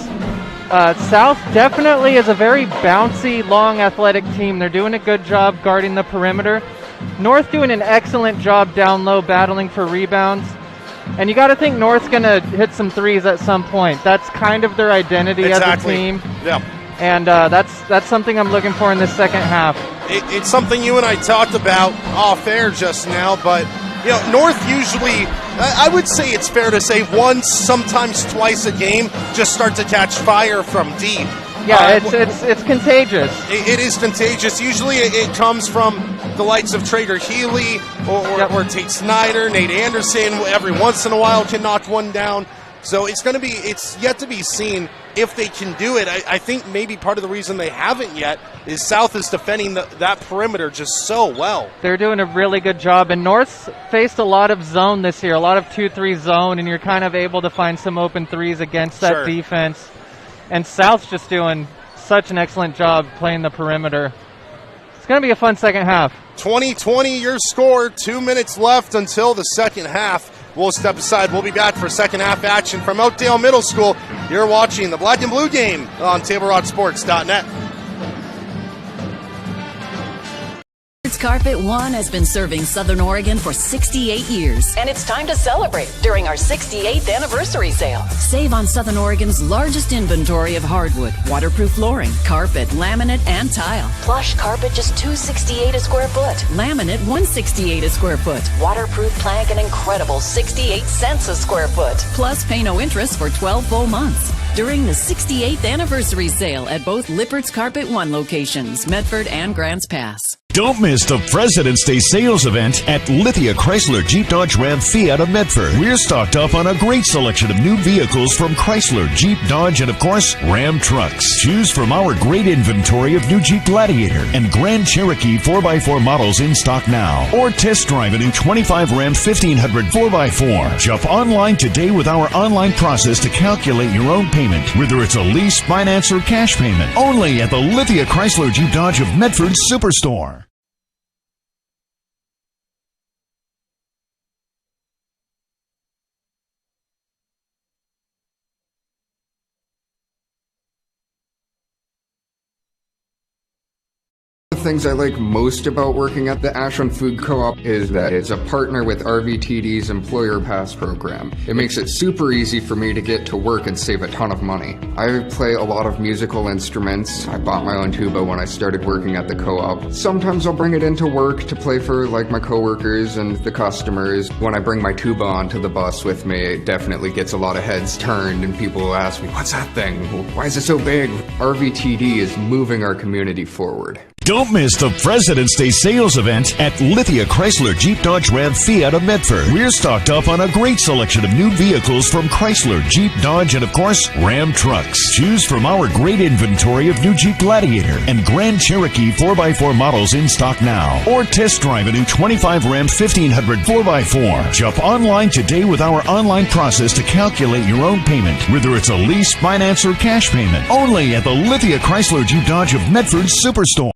South definitely is a very bouncy, long, athletic team. They're doing a good job guarding the perimeter. North doing an excellent job down low, battling for rebounds. And you got to think North's going to hit some threes at some point. That's kind of their identity as a team. Yeah. And that's something I'm looking for in the second half. It's something you and I talked about off air just now, but North usually, I would say it's fair to say once, sometimes twice a game, just start to catch fire from deep. Yeah, it's contagious. It is contagious. Usually it comes from the likes of Traeger Healy or Tate Snyder, Nate Anderson. Every once in a while can knock one down. So it's yet to be seen if they can do it. I think maybe part of the reason they haven't yet is South is defending that perimeter just so well. They're doing a really good job. And North's faced a lot of zone this year, a lot of 2-3 zone, and you're kind of able to find some open threes against that defense. And South's just doing such an excellent job playing the perimeter. It's going to be a fun second half. 20-20 your score, 2 minutes left until the second half. We'll step aside. We'll be back for second half action from Oakdale Middle School. You're watching the Black and Blue game on TableRockSports.net. Carpet One has been serving Southern Oregon for 68 years. And it's time to celebrate during our 68th anniversary sale. Save on Southern Oregon's largest inventory of hardwood, waterproof flooring, carpet, laminate, and tile. Plush carpet just $268 a square foot. Laminate $168 a square foot. Waterproof plank an incredible 68 cents a square foot. Plus pay no interest for 12 full months. During the 68th anniversary sale at both Lippert's Carpet One locations, Medford and Grants Pass. Don't miss the President's Day sales event at Lithia Chrysler Jeep Dodge Ram Fiat of Medford. We're stocked up on a great selection of new vehicles from Chrysler, Jeep, Dodge, and of course, Ram trucks. Choose from our great inventory of new Jeep Gladiator and Grand Cherokee 4x4 models in stock now. Or test drive a new 25 Ram 1500 4x4. Shop online today with our online process to calculate your own payment, whether it's a lease, finance, or cash payment. Only at the Lithia Chrysler Jeep Dodge of Medford Superstore. Things I like most about working at the Ashland Food Co-op is that it's a partner with RVTD's Employer Pass program. It makes it super easy for me to get to work and save a ton of money. I play a lot of musical instruments. I bought my own tuba when I started working at the co-op. Sometimes I'll bring it into work to play for my coworkers and the customers. When I bring my tuba onto the bus with me, it definitely gets a lot of heads turned and people ask me, what's that thing? Why is it so big? RVTD is moving our community forward. Don't miss the President's Day sales event at Lithia Chrysler Jeep Dodge Ram Fiat of Medford. We're stocked up on a great selection of new vehicles from Chrysler, Jeep, Dodge, and of course, Ram trucks. Choose from our great inventory of new Jeep Gladiator and Grand Cherokee 4x4 models in stock now. Or test drive a new 25 Ram 1500 4x4. Shop online today with our online process to calculate your own payment, whether it's a lease, finance, or cash payment. Only at the Lithia Chrysler Jeep Dodge of Medford Superstore.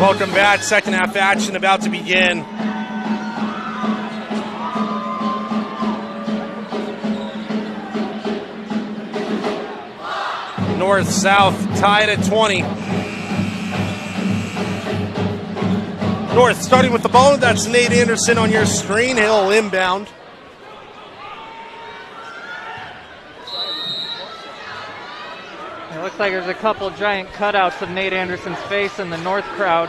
Welcome back. Second half action about to begin. North-South tied at 20. North starting with the ball. That's Nate Anderson on your screen. He'll inbound. It looks like there's a couple giant cutouts of Nate Anderson's face in the North crowd.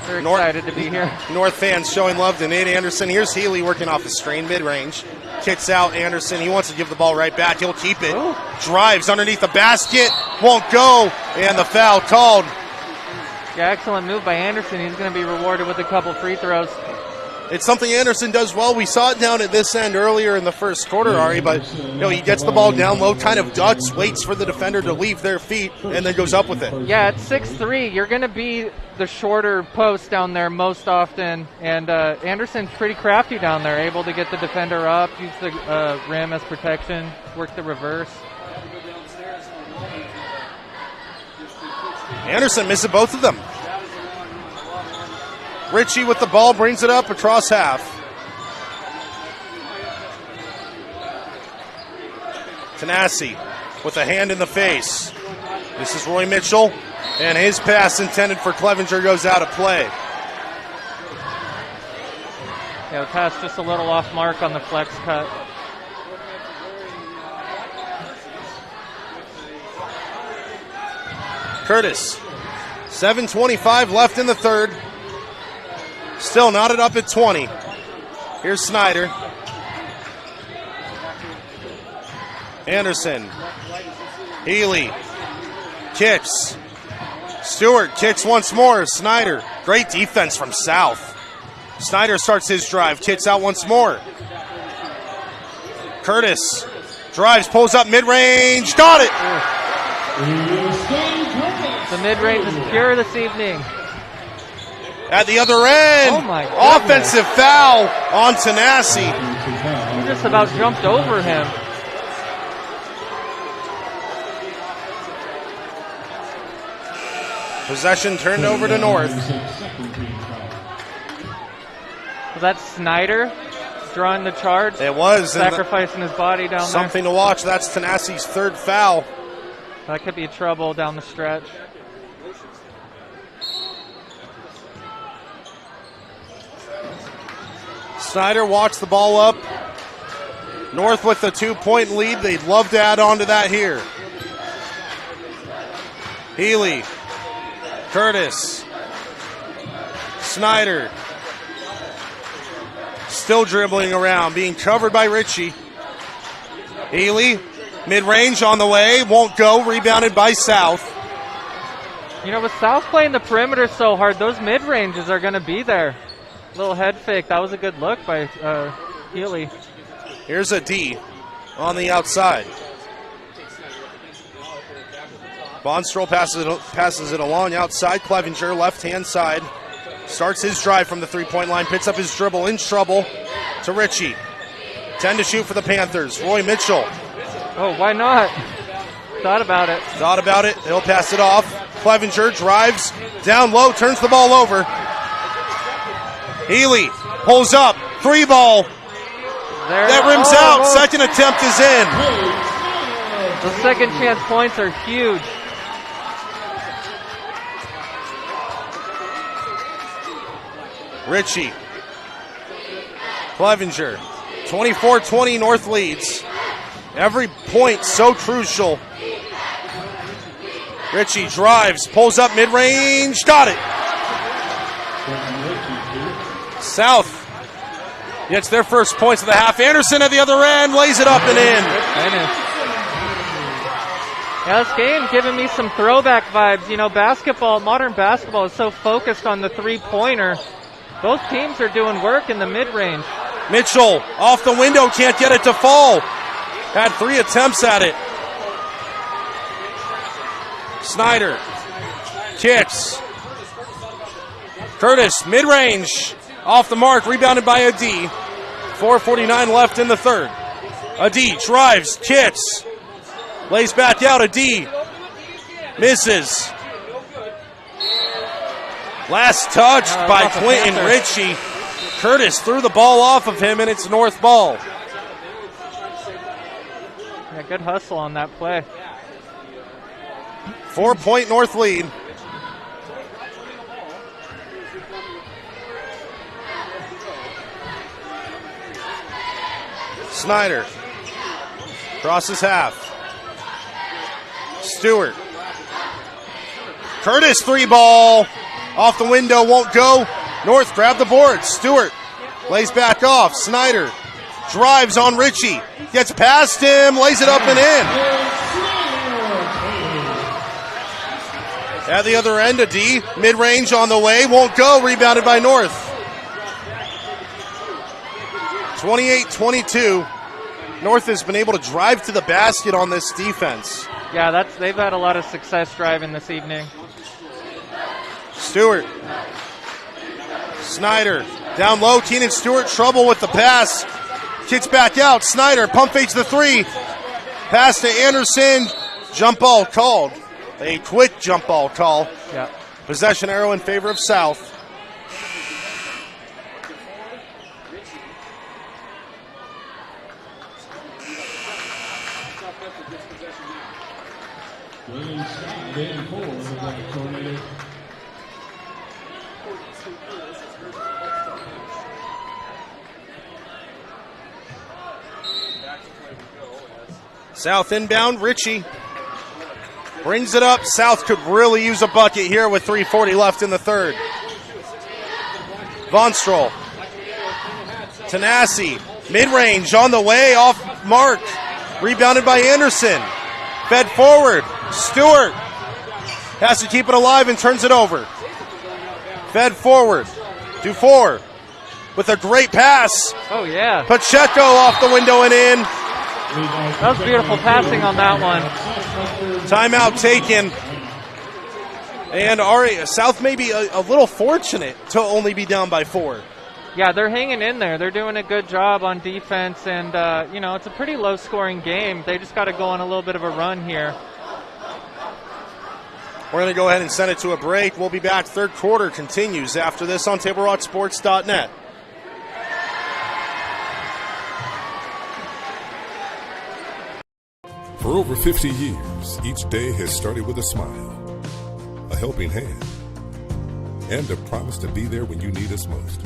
They're excited to be here. North fans showing love to Nate Anderson. Here's Healy working off a strain mid-range. Kicks out Anderson. He wants to give the ball right back. He'll keep it. Ooh. Drives underneath the basket. Won't go. And the foul called. Yeah, excellent move by Anderson. He's going to be rewarded with a couple free throws. It's something Anderson does well. We saw it down at this end earlier in the first quarter, Ari, but he gets the ball down low, kind of ducks, waits for the defender to leave their feet, and then goes up with it. Yeah, at 6'3", you're going to be the shorter post down there most often, and Anderson's pretty crafty down there, able to get the defender up, use the rim as protection, work the reverse. Anderson missing both of them. Ritchie with the ball, brings it up across half. Tanasi with a hand in the face. This is Roy Mitchell, and his pass intended for Clevenger goes out of play. Yeah, the pass just a little off mark on the flex cut. Curtis, 7:25 left in the third. Still knotted up at 20. Here's Snyder. Anderson. Healy. Kicks. Stewart kicks once more. Snyder. Great defense from South. Snyder starts his drive. Kicks out once more. Curtis. Drives, pulls up mid-range. Got it! The mid-range is pure this evening. At the other end, offensive foul on Tanasi. He just about jumped over him. Possession turned over to North. Was that Snyder drawing the charge? It was. Sacrificing his body down there. Something to watch. That's Tanasi's third foul. That could be trouble down the stretch. Snyder walks the ball up. North with the 2-point lead. They'd love to add on to that here. Healy. Curtis. Snyder. Still dribbling around, being covered by Ritchie. Healy. Mid-range on the way. Won't go. Rebounded by South. With South playing the perimeter so hard, those mid-ranges are going to be there. Little head fake. That was a good look by Healy. Here's a D on the outside. Bonstrel passes it along outside. Clevenger, left-hand side. Starts his drive from the three-point line. Picks up his dribble. In trouble to Ritchie. 10 to shoot for the Panthers. Roy Mitchell. Oh, why not? Thought about it. He'll pass it off. Clevenger drives down low. Turns the ball over. Healy pulls up, 3-ball. That rims out. Second attempt is in. The second chance points are huge. Ritchie. Clevenger. 24-20 North leads. Every point so crucial. Ritchie drives, pulls up mid-range, got it. South gets their first points of the half. Anderson at the other end lays it up and in. Yeah, this game giving me some throwback vibes. Modern basketball is so focused on the three-pointer. Both teams are doing work in the mid-range. Mitchell off the window, can't get it to fall. Had 3 attempts at it. Snyder kicks. Curtis, mid-range. Off the mark, rebounded by Adi. 4:49 left in the third. Adi drives, kicks. Lays back out, Adi. Misses. Last touch by Quentin Ritchie. Curtis threw the ball off of him, and it's North ball. Yeah, good hustle on that play. 4-point North lead. Snyder crosses half. Stewart. Curtis, 3-ball. Off the window, won't go. North grab the board. Stewart lays back off. Snyder drives on Ritchie. Gets past him, lays it up and in. At the other end, a D. Mid-range on the way, won't go. Rebounded by North. 28-22. North has been able to drive to the basket on this defense. Yeah, they've had a lot of success driving this evening. Stewart. Snyder. Down low. Keenan Stewart, trouble with the pass. Kicks back out. Snyder pump fakes the three. Pass to Anderson. Jump ball called. A quick jump ball call. Yeah. Possession arrow in favor of South. South inbound, Ritchie brings it up. South could really use a bucket here with 3:40 left in the third. Von Stroll. Tanasi, mid-range on the way, off mark. Rebounded by Anderson. Fed forward. Stewart has to keep it alive and turns it over. Fed forward. Dufour with a great pass. Oh, yeah. Pacheco off the window and in. That was beautiful passing on that one. Timeout taken. And South may be a little fortunate to only be down by 4. Yeah, they're hanging in there. They're doing a good job on defense, and, it's a pretty low-scoring game. They just got to go on a little bit of a run here. We're going to go ahead and send it to a break. We'll be back. Third quarter continues after this on TableRockSports.net. For over 50 years, each day has started with a smile, a helping hand, and a promise to be there when you need us most.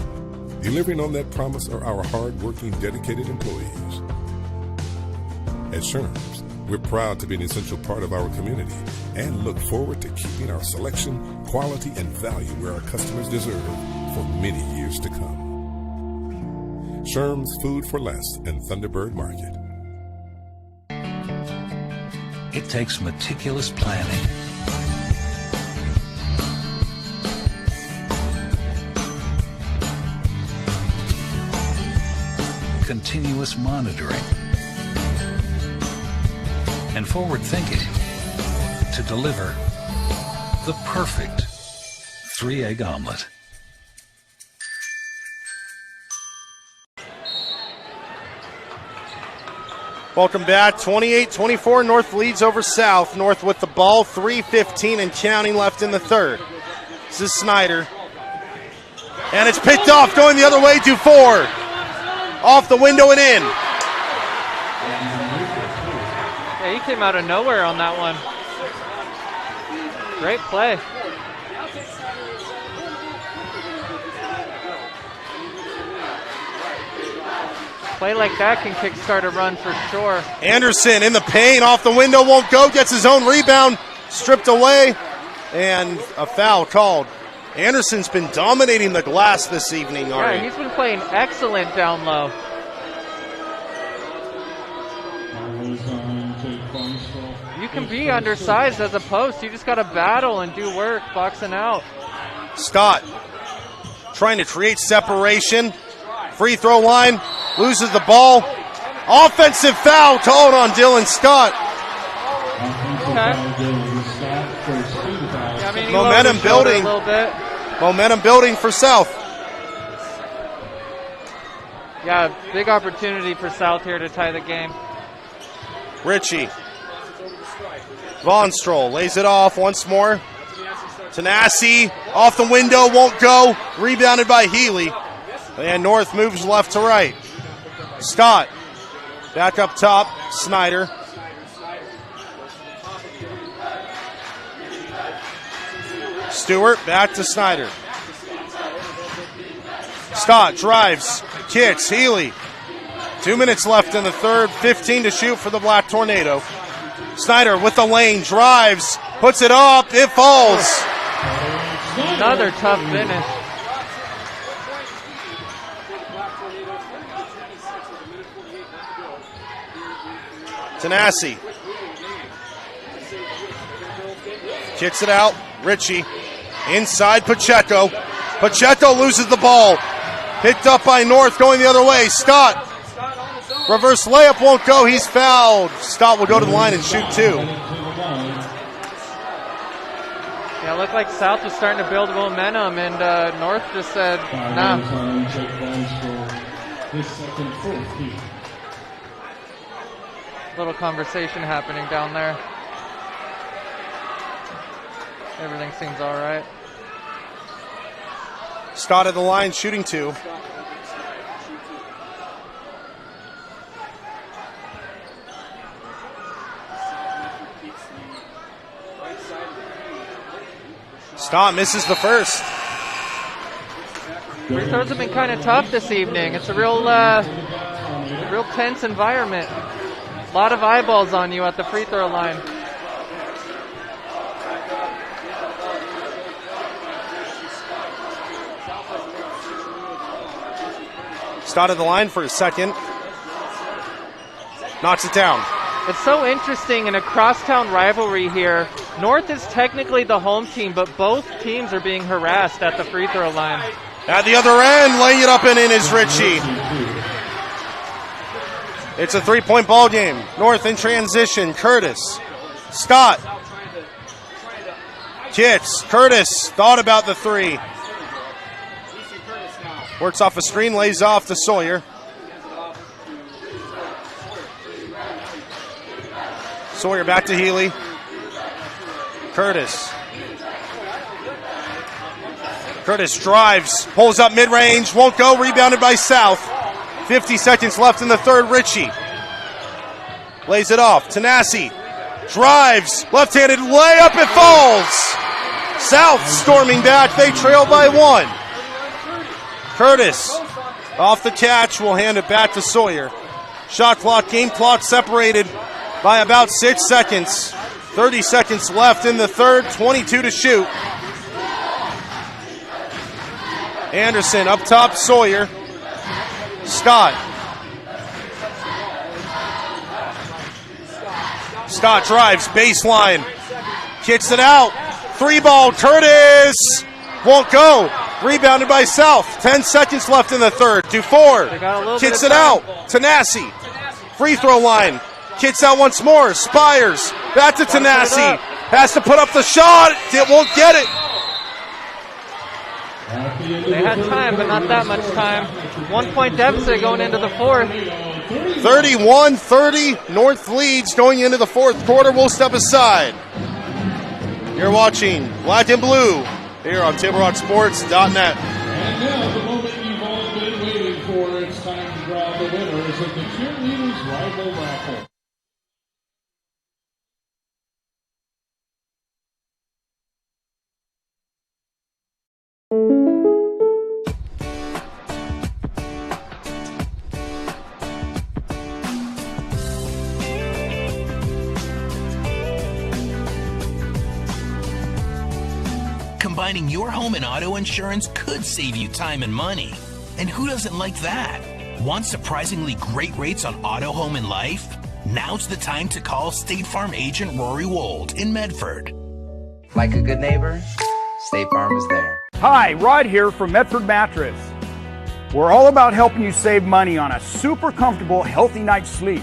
Delivering on that promise are our hard-working, dedicated employees. At Sherm's, we're proud to be an essential part of our community and look forward to keeping our selection, quality, and value where our customers deserve for many years to come. Sherm's Food for Less and Thunderbird Market. It takes meticulous planning, continuous monitoring, and forward thinking to deliver the perfect 3-egg omelet. Welcome back. 28-24. North leads over South. North with the ball. 3:15 and counting left in the third. This is Snyder. And it's picked off going the other way. Dufour. Off the window and in. Yeah, he came out of nowhere on that one. Great play. Play like that can kickstart a run for sure. Anderson in the paint, off the window, won't go, gets his own rebound, stripped away, and a foul called. Anderson's been dominating the glass this evening, Ari. Yeah, he's been playing excellent down low. You can be undersized as a post. You just got to battle and do work, boxing out. Scott trying to create separation. Free throw line, loses the ball. Offensive foul called on Dylan Scott. Okay. Yeah, I mean, momentum building. A little bit. Momentum building for South. Yeah, big opportunity for South here to tie the game. Ritchie. Von Stroll lays it off once more. Tanasi off the window, won't go. Rebounded by Healy. And North moves left to right. Scott back up top. Snyder. Stewart back to Snyder. Scott drives, kicks, Healy. 2 minutes left in the third, 15 to shoot for the Black Tornado. Snyder with the lane, drives, puts it up, it falls. Another tough finish. Tanasi. Kicks it out, Ritchie. Inside Pacheco. Pacheco loses the ball. Picked up by North, going the other way. Stott. Reverse layup won't go. He's fouled. Stott will go to the line and shoot 2. Yeah, it looked like South was starting to build momentum, and North just said, nah. Little conversation happening down there. Everything seems all right. Stott at the line, shooting 2. Stott misses the first. Free throws have been kind of tough this evening. It's a real tense environment. A lot of eyeballs on you at the free throw line. Stott at the line for a second. Knocks it down. It's so interesting in a crosstown rivalry here. North is technically the home team, but both teams are being harassed at the free throw line. At the other end, laying it up and in is Ritchie. It's a 3-point ball game. North in transition. Curtis. Stott. Kitts. Curtis thought about the 3. Works off a screen, lays off to Sawyer. Sawyer back to Healy. Curtis. Curtis drives, pulls up mid-range, won't go, rebounded by South. 50 seconds left in the third. Ritchie lays it off. Tanasi drives, left-handed layup, it falls. South storming back, they trail by 1. Curtis off the catch, will hand it back to Sawyer. Shot clock, game clock separated by about 6 seconds. 30 seconds left in the third, 22 to shoot. Anderson up top, Sawyer. Stott. Stott drives, baseline. Kicks it out. 3-ball, Curtis. Won't go. Rebounded by South. 10 seconds left in the third. Dufour. Kicks it out. Tanasi. Free throw line. Kicks out once more. Spires. Back to Tanasi. Has to put up the shot. It won't get it. They had time, but not that much time. 1-point deficit going into the fourth. 31-30. North leads going into the fourth quarter. We'll step aside. You're watching Black and Blue here on TableRockSports.net. And now the moment you've all been waiting for. It's time to draw the winners of the Cheerleaders Rival Raffle. Combining your home and auto insurance could save you time and money. And who doesn't like that? Want surprisingly great rates on auto, home, and life? Now's the time to call State Farm agent Rory Wold in Medford. Like a good neighbor, State Farm is there. Hi, Rod here from Medford Mattress. We're all about helping you save money on a super comfortable, healthy night's sleep.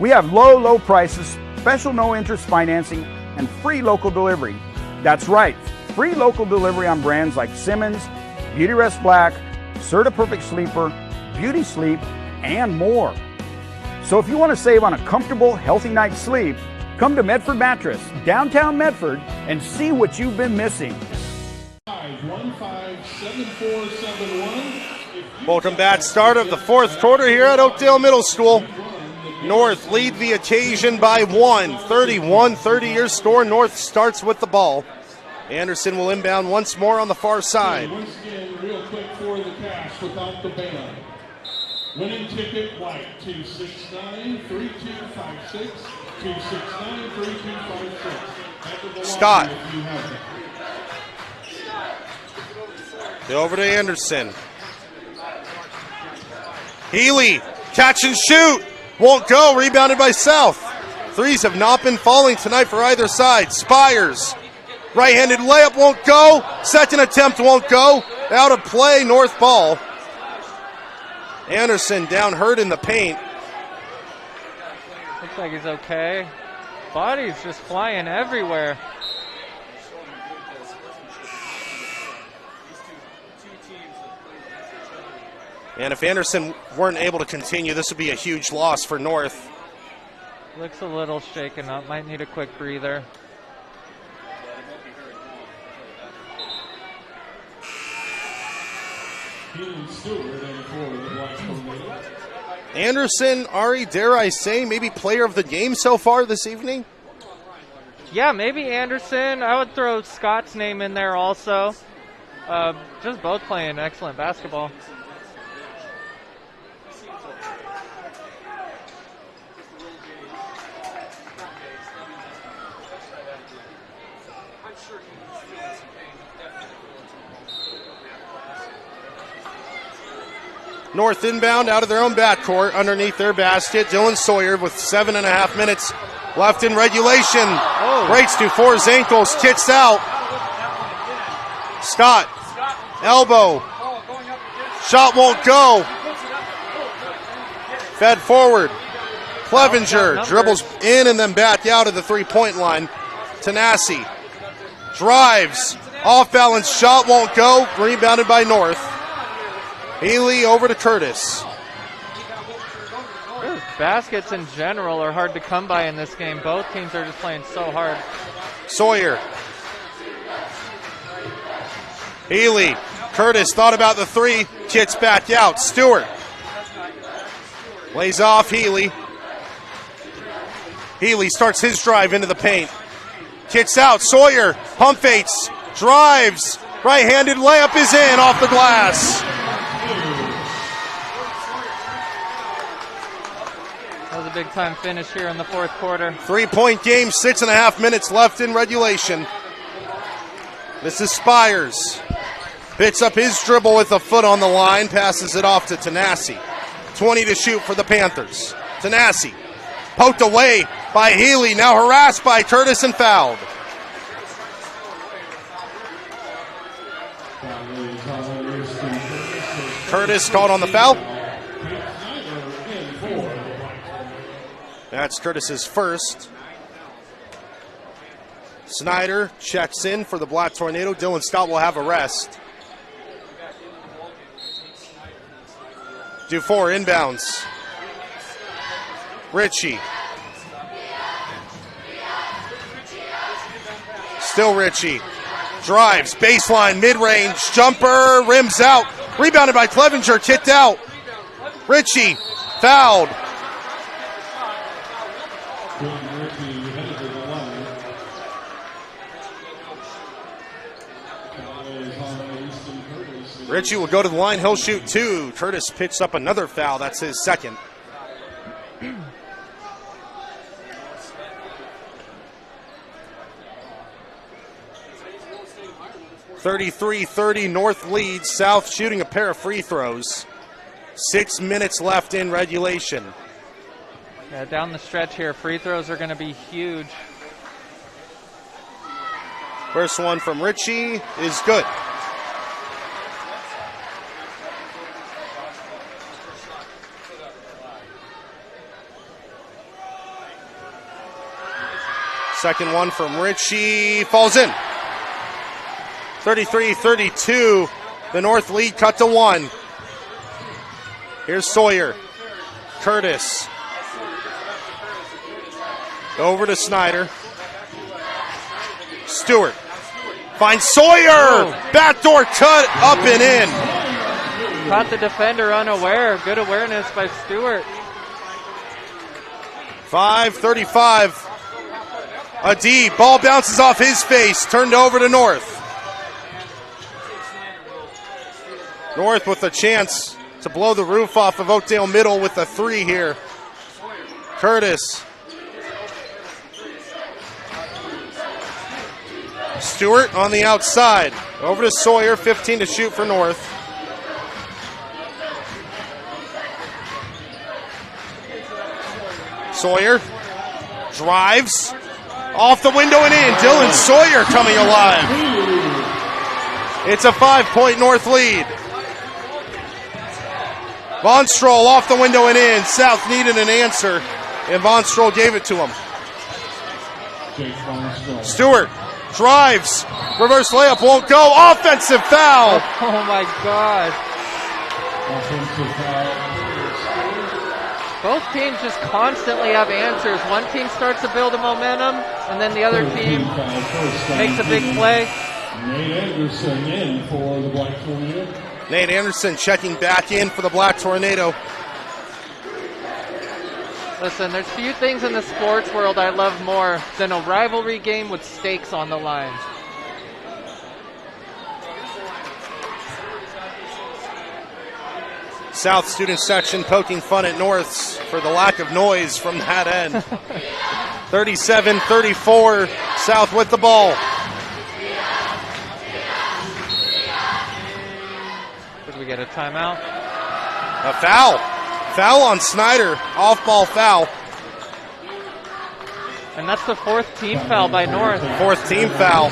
We have low prices, special no-interest financing, and free local delivery. That's right, free local delivery on brands like Simmons, Beauty Rest Black, Serta Perfect Sleeper, Beauty Sleep, and more. So if you want to save on a comfortable, healthy night's sleep, come to Medford Mattress, downtown Medford, and see what you've been missing. 515-7471. Welcome back. Start of the fourth quarter here at Oakdale Middle School. North lead the occasion by 1. 31-30 your score. North starts with the ball. Anderson will inbound once more on the far side. Once again, real quick for the cash without the band. Winning ticket white 269-3256. 269-3256. Scott. Over to Anderson. Healy, catch and shoot. Won't go, rebounded by South. Threes have not been falling tonight for either side. Spires, right-handed layup won't go. Second attempt won't go. Out of play, North ball. Anderson down hurt in the paint. Looks like he's okay. Body's just flying everywhere. And if Anderson weren't able to continue, this would be a huge loss for North. Looks a little shaken up. Might need a quick breather. Anderson, Ari, dare I say, maybe player of the game so far this evening? Yeah, maybe Anderson. I would throw Scott's name in there also. Just both playing excellent basketball. North inbound out of their own backcourt underneath their basket. Dylan Sawyer with 7.5 minutes left in regulation. Breaks to Four's ankles, kicks out. Scott, elbow. Shot won't go. Fed forward. Clevenger dribbles in and then back out of the three-point line. Tanasi drives. Off balance, shot won't go. Rebounded by North. Healy over to Curtis. Baskets in general are hard to come by in this game. Both teams are just playing so hard. Sawyer. Healy. Curtis thought about the three. Kicks back out. Stewart. Lays off Healy. Healy starts his drive into the paint. Kicks out. Sawyer. Pump fakes. Drives. Right-handed layup is in off the glass. A big-time finish here in the fourth quarter. 3-point game, 6.5 minutes left in regulation. This is Spires. Picks up his dribble with a foot on the line, passes it off to Tanasi. 20 to shoot for the Panthers. Tanasi poked away by Healy, now harassed by Curtis and fouled. Curtis caught on the foul. That's Curtis's first. Snyder checks in for the Black Tornado. Dylan Scott will have a rest. Dufour inbounds. Ritchie. Still Ritchie. Drives, baseline, mid-range, jumper, rims out. Rebounded by Clevenger, kicked out. Ritchie, fouled. Ritchie will go to the line. He'll shoot two. Curtis picks up another foul. That's his second. (33-30) North leads. South shooting a pair of free throws. 6 minutes left in regulation. Yeah, down the stretch here, free throws are going to be huge. First one from Ritchie is good. Second one from Ritchie falls in. 33-32. The North lead cut to one. Here's Sawyer. Curtis. Over to Snyder. Stewart. Finds Sawyer. Backdoor cut up and in. Caught the defender unaware. Good awareness by Stewart. 5:35. Adi, ball bounces off his face, turned over to North. North with a chance to blow the roof off of Oakdale Middle with a three here. Curtis. Stewart on the outside. Over to Sawyer, 15 to shoot for North. Sawyer drives. Off the window and in. Dylan Sawyer coming alive. It's a 5-point North lead. Von Stroll off the window and in. South needed an answer, and Von Stroll gave it to him. Stewart drives. Reverse layup won't go. Offensive foul. Oh, my God. Offensive foul. Both teams just constantly have answers. One team starts to build a momentum, and then the other team makes a big play. Nate Anderson in for the Black Tornado. Nate Anderson checking back in for the Black Tornado. Listen, there's few things in the sports world I love more than a rivalry game with stakes on the line. South student section poking fun at North's for the lack of noise from that end. 37-34, South with the ball. Did we get a timeout? A foul. Foul on Snyder. Off-ball foul. And that's the fourth team foul by North. Fourth team foul.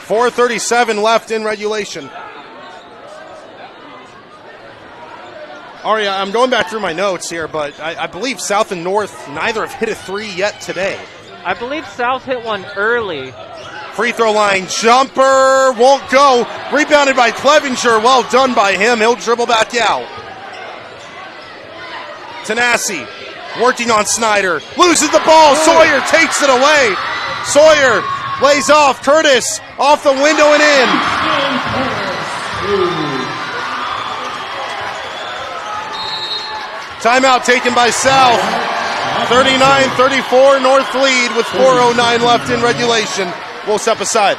4:37 left in regulation. Aria, I'm going back through my notes here, but I believe South and North neither have hit a three yet today. I believe South hit one early. Free throw line jumper won't go. Rebounded by Clevenger. Well done by him. He'll dribble back out. Tanasi working on Snyder. Loses the ball. Sawyer takes it away. Sawyer lays off. Curtis off the window and in. Timeout taken by South. 39-34 North lead with 4:09 left in regulation. We'll step aside.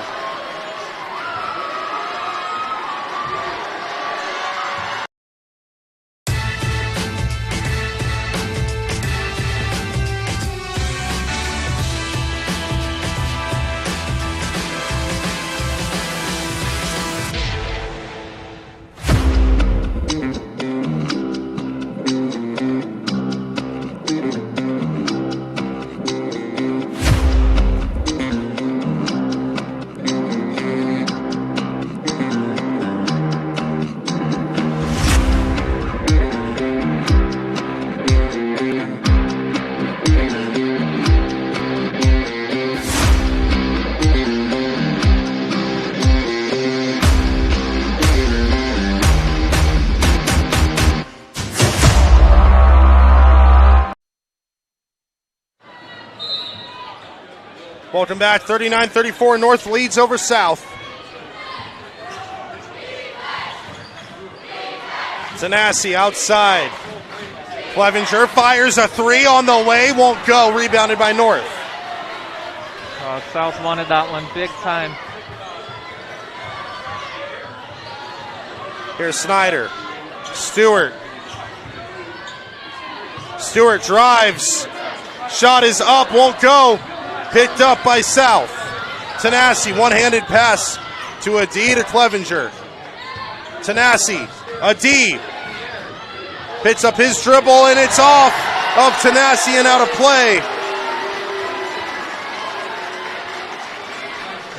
Welcome back. 39-34 North leads over South. Tanasi outside. Clevenger fires a three on the way. Won't go. Rebounded by North. South wanted that one big time. Here's Snyder. Stewart. Stewart drives. Shot is up. Won't go. Picked up by South. Tanasi, one-handed pass to Adi to Clevenger. Tanasi, Adi picks up his dribble and it's off of Tanasi and out of play.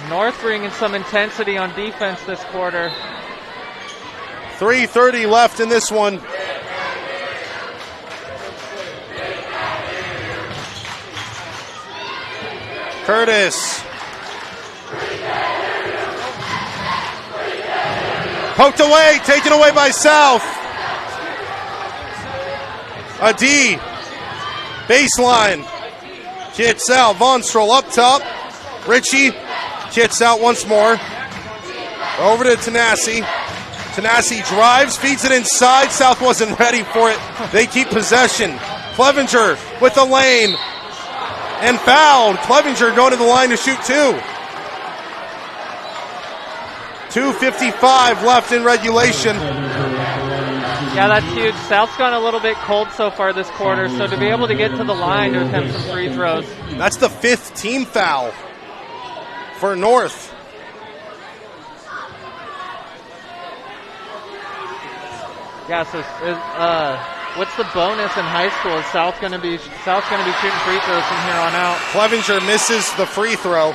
North bringing some intensity on defense this quarter. 3:30 left in this one. Curtis. Poked away, taken away by South. Adi. Baseline. Kits out. Von Stroll up top. Richie. Kits out once more. Over to Tanasi. Tanasi drives, feeds it inside. South wasn't ready for it. They keep possession. Clevenger with the lane. And fouled. Clevenger going to the line to shoot two. 2:55 left in regulation. Yeah, that's huge. South's gone a little bit cold so far this quarter, so to be able to get to the line to attempt some free throws. That's the fifth team foul for North. Yeah, so what's the bonus in high school? Is South's going to be shooting free throws from here on out. Clevenger misses the free throw.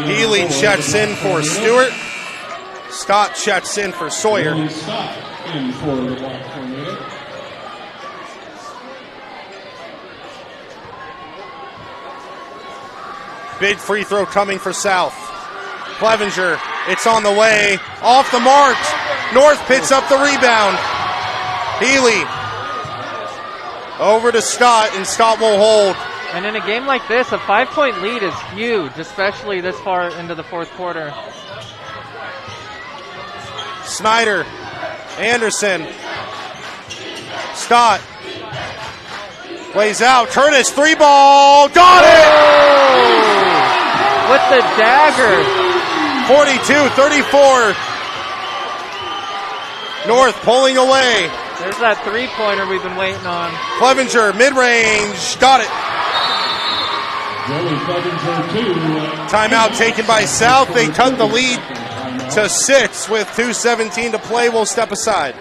Healy checks in for Stewart. Scott checks in for Sawyer. Dylan Scott in for the black tornado. Big free throw coming for South. Clevenger, it's on the way. Off the mark. North picks up the rebound. Healy over to Scott, and Scott will hold. And in a game like this, a 5-point lead is huge, especially this far into the fourth quarter. Snyder, Anderson, Scott, plays out. Curtis, 3-ball, got it! With the dagger. 42-34. North pulling away. There's that three-pointer we've been waiting on. Clevenger, mid-range, got it. Timeout taken by South. They cut the lead to 6 with 2:17 to play. We'll step aside.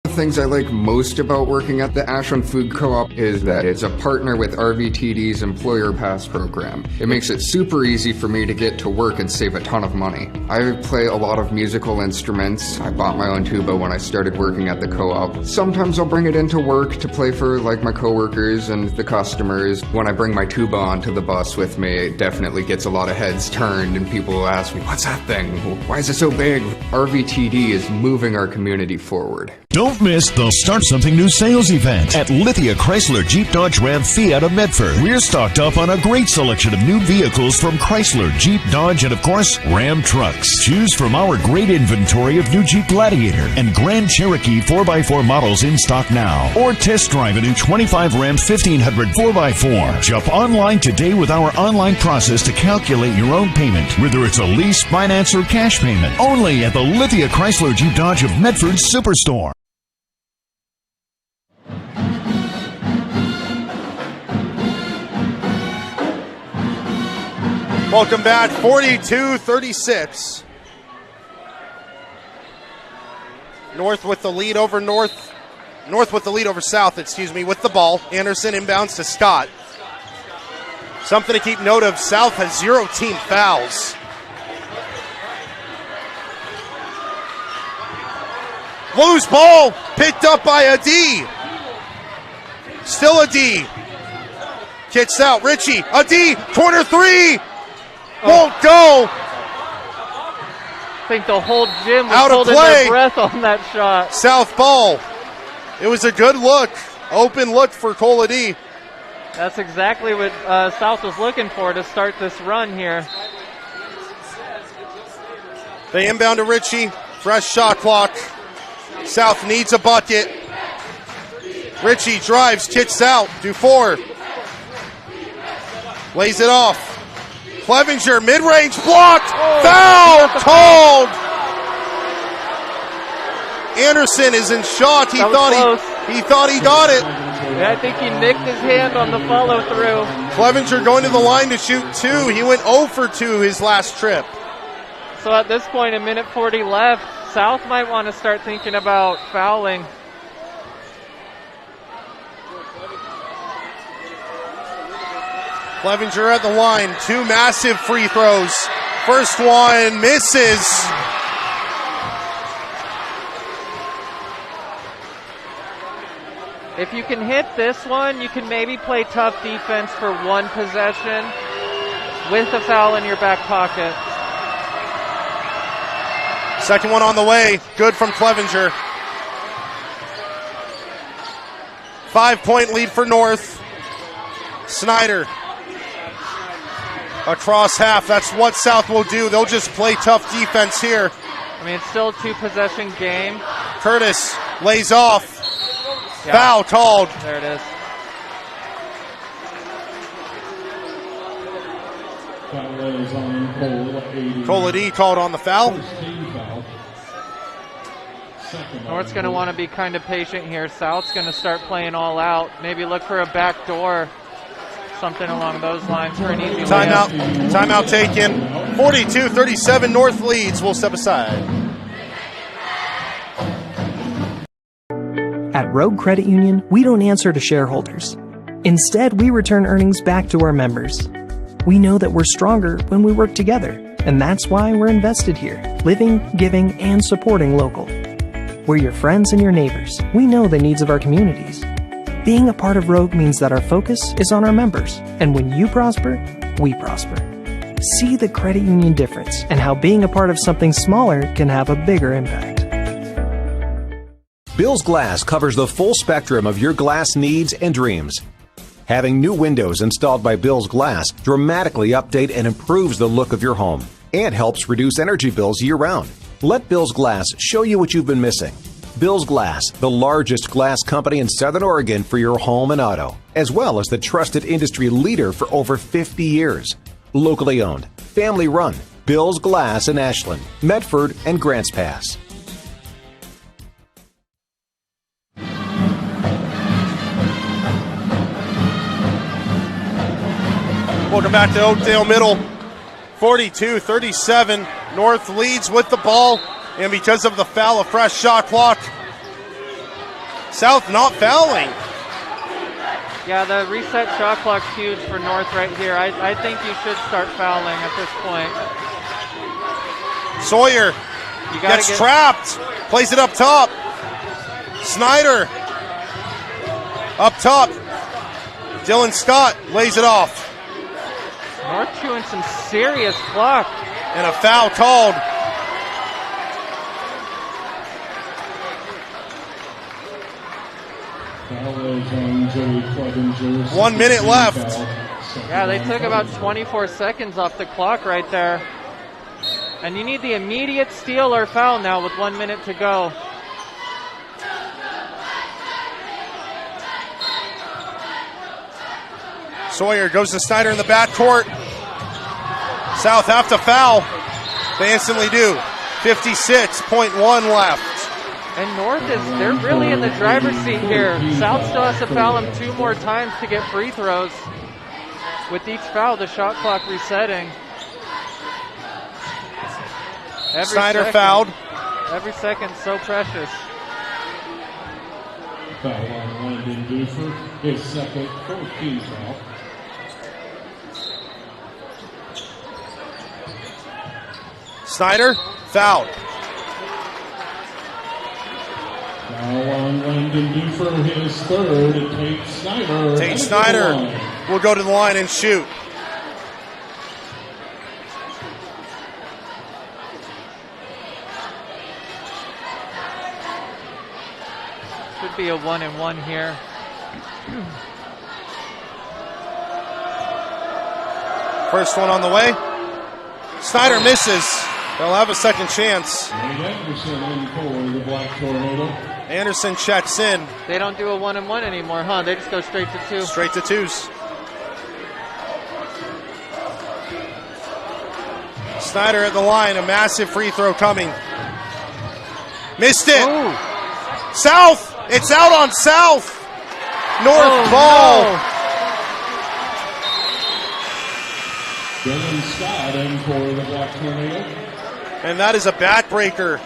The things I like most about working at the Ashland Food Co-op is that it's a partner with RVTD's Employer Pass program. It makes it super easy for me to get to work and save a ton of money. I play a lot of musical instruments. I bought my own tuba when I started working at the co-op. Sometimes I'll bring it into work to play for like my coworkers and the customers. When I bring my tuba onto the bus with me, it definitely gets a lot of heads turned and people will ask me, what's that thing? Why is it so big? RVTD is moving our community forward. Don't miss the Start Something New sales event at Lithia Chrysler Jeep Dodge Ram Fiat of Medford. We're stocked up on a great selection of new vehicles from Chrysler, Jeep, Dodge, and of course, Ram trucks. Choose from our great inventory of new Jeep Gladiator and Grand Cherokee 4x4 models in stock now. Or test drive a new 25 Ram 1500 4x4. Jump online today with our online process to calculate your own payment, whether it's a lease, finance, or cash payment. Only at the Lithia Chrysler Jeep Dodge of Medford Superstore. Welcome back, 42-36. North with the lead over South, with the ball. Anderson inbounds to Scott. Something to keep note of, South has 0 team fouls. Loose ball, picked up by a D. Still a D. Kicks out, Ritchie, a D, corner three. Won't go. I think the whole gym was out of holding play. Their breath on that shot. South ball. It was a good look. Open look for Colady. That's exactly what South was looking for to start this run here. They inbound to Ritchie. Fresh shot clock. South needs a bucket. Ritchie drives, kicks out. Dufour lays it off. Clevenger, mid-range blocked. Foul called. Anderson is in shock. He thought he got it. Yeah, I think he nicked his hand on the follow-through. Clevenger going to the line to shoot 2. He went 0 for 2 his last trip. So at this point, a minute 40 left, South might want to start thinking about fouling. Clevenger at the line, 2 massive free throws. First one misses. If you can hit this one, you can maybe play tough defense for one possession with a foul in your back pocket. Second one on the way, good from Clevenger. 5-point lead for North. Snyder across half. That's what South will do. They'll just play tough defense here. I mean, it's still a 2-possession game. Curtis lays off. Yeah. Foul called. There it is. Colady called on the foul. North's going to want to be kind of patient here. South's going to start playing all out. Maybe look for a back door. Something along those lines for an easy timeout. layup. Timeout taken. 42-37 North leads. We'll step aside. At Rogue Credit Union, we don't answer to shareholders. Instead, we return earnings back to our members. We know that we're stronger when we work together, and that's why we're invested here, living, giving, and supporting local. We're your friends and your neighbors. We know the needs of our communities. Being a part of Rogue means that our focus is on our members, and when you prosper, we prosper. See the credit union difference and how being a part of something smaller can have a bigger impact. Bill's Glass covers the full spectrum of your glass needs and dreams. Having new windows installed by Bill's Glass dramatically update and improves the look of your home and helps reduce energy bills year-round. Let Bill's Glass show you what you've been missing. Bill's Glass, the largest glass company in Southern Oregon for your home and auto, as well as the trusted industry leader for over 50 years. Locally owned, family run, Bill's Glass in Ashland, Medford, and Grants Pass. Welcome back to Oakdale Middle. 42-37. North leads with the ball, and because of the foul, a fresh shot clock. South not fouling. Yeah, the reset shot clock's huge for North right here. I think you should start fouling at this point. Sawyer gets trapped, plays it up top. Snyder up top. Dylan Scott lays it off. North chewing some serious clock. And a foul called. Foul is on Joey Clevenger. 1 minute left. Yeah, they took about 24 seconds off the clock right there. And you need the immediate steal or foul now with 1 minute to go. Sawyer goes to Snyder in the backcourt. South have to foul. They instantly do. 56.1 left. And North they're really in the driver's seat here. South still has to foul them 2 more times to get free throws. With each foul, the shot clock resetting. Snyder fouled. Every second so precious. Foul on Landon Buford, his second 14th foul. Snyder fouled. Foul on Landon Buford, his third. Tate Snyder will go to the line and shoot. Should be a 1-and-1 here. First one on the way. Snyder misses. They'll have a second chance. Anderson in for the Black Tornado. Anderson checks in. They don't do a 1-and-1 anymore, huh? They just go straight to 2. Straight to 2s. Snyder at the line. A massive free throw coming. Missed it. Ooh. South. It's out on South. North ball. No. Dylan Scott in for the Black Tornado. And that is a backbreaker.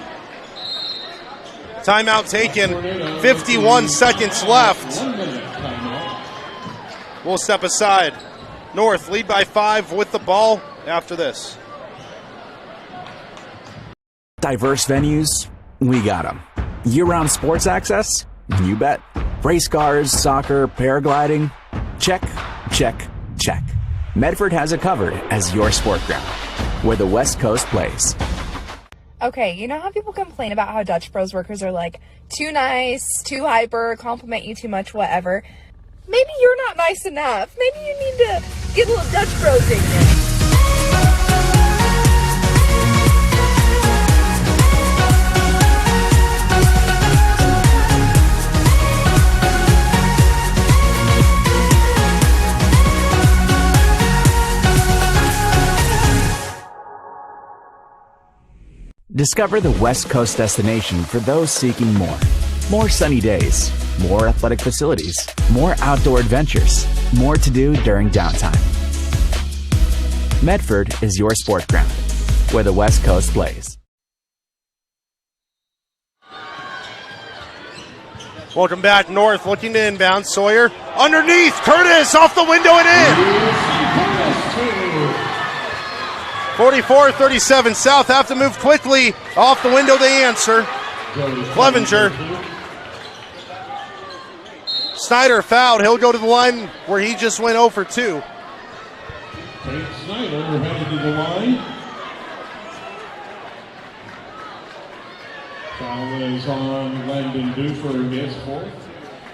Timeout taken. 51 seconds left. We'll step aside. North lead by 5 with the ball after this. Diverse venues, we got them. Year-round sports access? You bet. Race cars, soccer, paragliding? Check, check, check. Medford has it covered as your sport ground, where the West Coast plays. Okay, you know how people complain about how Dutch Bros workers are like, too nice, too hyper, compliment you too much, whatever. Maybe you're not nice enough. Maybe you need to get a little Dutch Bros in you. Discover the West Coast destination for those seeking more. More sunny days, more athletic facilities, more outdoor adventures, more to do during downtime. Medford is your sport ground, where the West Coast plays. Welcome back, North looking to inbound. Sawyer underneath. Curtis off the window and in. 44-37. South have to move quickly. Off the window they answer. Clevenger. Snyder fouled. He'll go to the line where he just went 0 for 2. Tate Snyder headed to the line. Foul is on Landon Dufer, his 4th.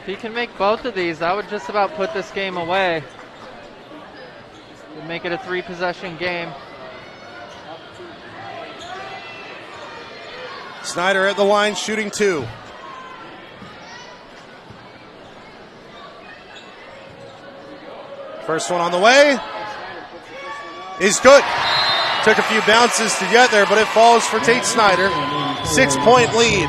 If he can make both of these, that would just about put this game away. Would make it a 3-possession game. Snyder at the line, shooting 2. First one on the way is good. Took a few bounces to get there, but it falls for Tate Snyder. 6-point lead.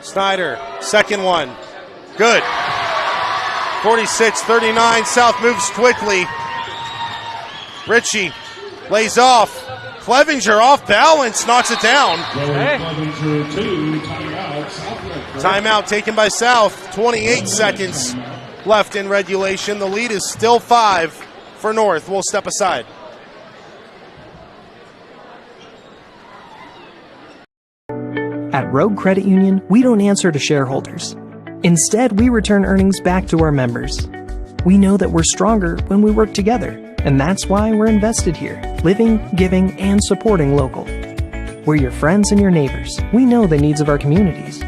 Snyder, second one. Good. 46-39. South moves quickly. Ritchie lays off. Clevenger off balance, knocks it down. Timeout taken by South. 28 seconds left in regulation. The lead is still 5 for North. We'll step aside. At Rogue Credit Union, we don't answer to shareholders. Instead, we return earnings back to our members. We know that we're stronger when we work together, and that's why we're invested here, living, giving, and supporting local. We're your friends and your neighbors. We know the needs of our communities.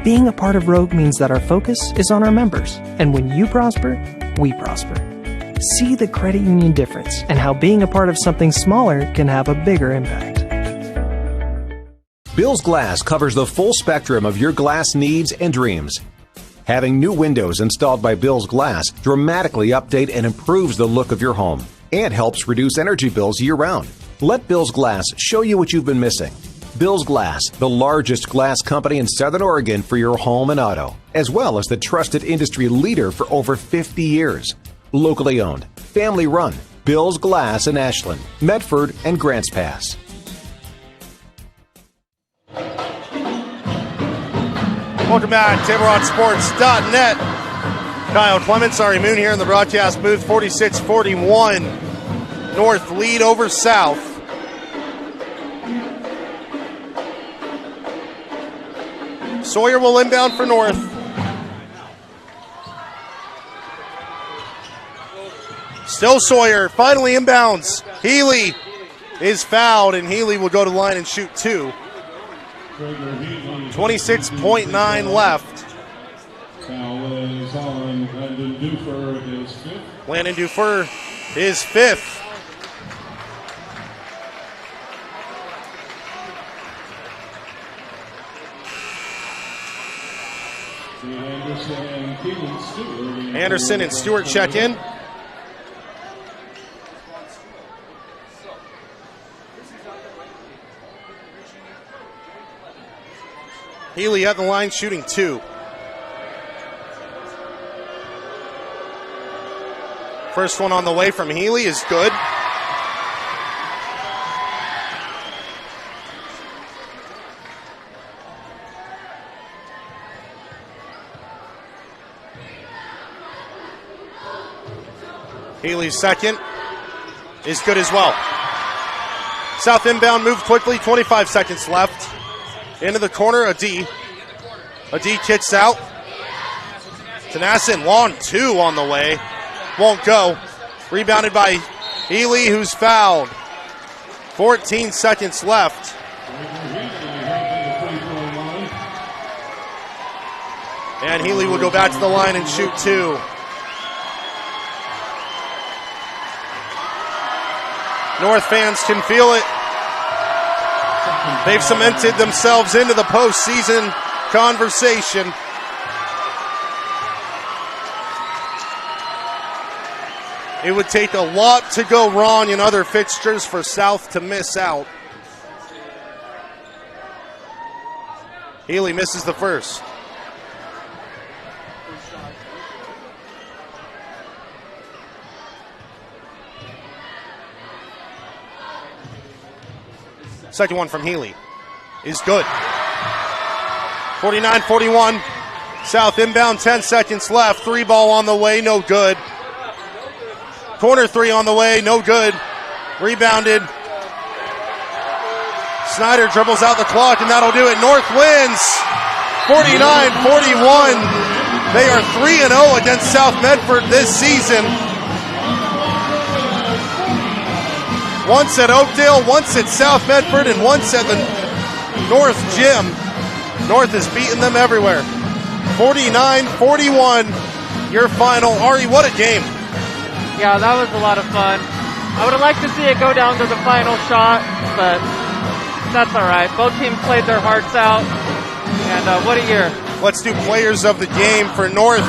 Being a part of Rogue means that our focus is on our members, and when you prosper, we prosper. See the credit union difference and how being a part of something smaller can have a bigger impact. Bill's Glass covers the full spectrum of your glass needs and dreams. Having new windows installed by Bill's Glass dramatically update and improves the look of your home and helps reduce energy bills year-round. Let Bill's Glass show you what you've been missing. Bill's Glass, the largest glass company in Southern Oregon for your home and auto, as well as the trusted industry leader for over 50 years. Locally owned, family run, Bill's Glass in Ashland, Medford, and Grants Pass. Welcome back, TableRockSports.net. Kyle Clements, Ari Moon here in the broadcast booth. 46-41. North lead over South. Sawyer will inbound for North. Still Sawyer, finally inbounds. Healy is fouled, and Healy will go to the line and shoot 2. 26.9 left. Foul is on Landon Dufer, his 5th. Landon Dufer, his 5th. Anderson and Stewart check in. Healy at the line shooting 2. First one on the way from Healy is good. Healy's second is good as well. South inbound, move quickly, 25 seconds left. Into the corner, Adi. Adi kicks out. Tenassin, long 2 on the way. Won't go. Rebounded by Healy, who's fouled. 14 seconds left. And Healy will go back to the line and shoot 2. North fans can feel it. They've cemented themselves into the postseason conversation. It would take a lot to go wrong in other fixtures for South to miss out. Healy misses the first. Second one from Healy is good. 49-41. South inbound, 10 seconds left. 3 ball on the way, no good. Corner 3 on the way, no good. Rebounded. Snyder dribbles out the clock, and that'll do it. North wins 49-41. They are 3-0 against South Medford this season. Once at Oakdale, once at South Medford, and once at the North Gym. North has beaten them everywhere. 49-41, your final. Ari, what a game. Yeah, that was a lot of fun. I would have liked to see it go down to the final shot, but that's all right. Both teams played their hearts out, and what a year. Let's do players of the game for North.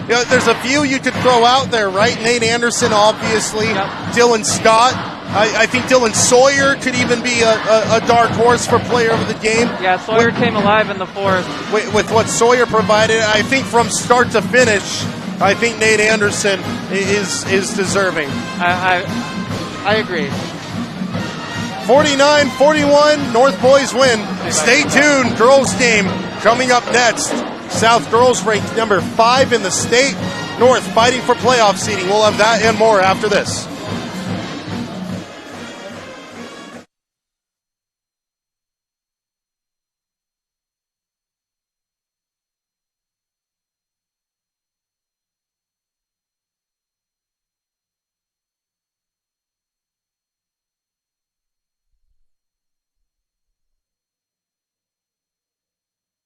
You know, there's a few you could throw out there, right? Nate Anderson, obviously. Yep. Dylan Scott. I think Dylan Sawyer could even be a dark horse for player of the game. Yeah, Sawyer came alive in the fourth. With what Sawyer provided, I think from start to finish, I think Nate Anderson is deserving. I agree. 49-41, North boys win. Stay tuned, girls game coming up next. South girls ranked number 5 in the state. North fighting for playoff seeding. We'll have that and more after this.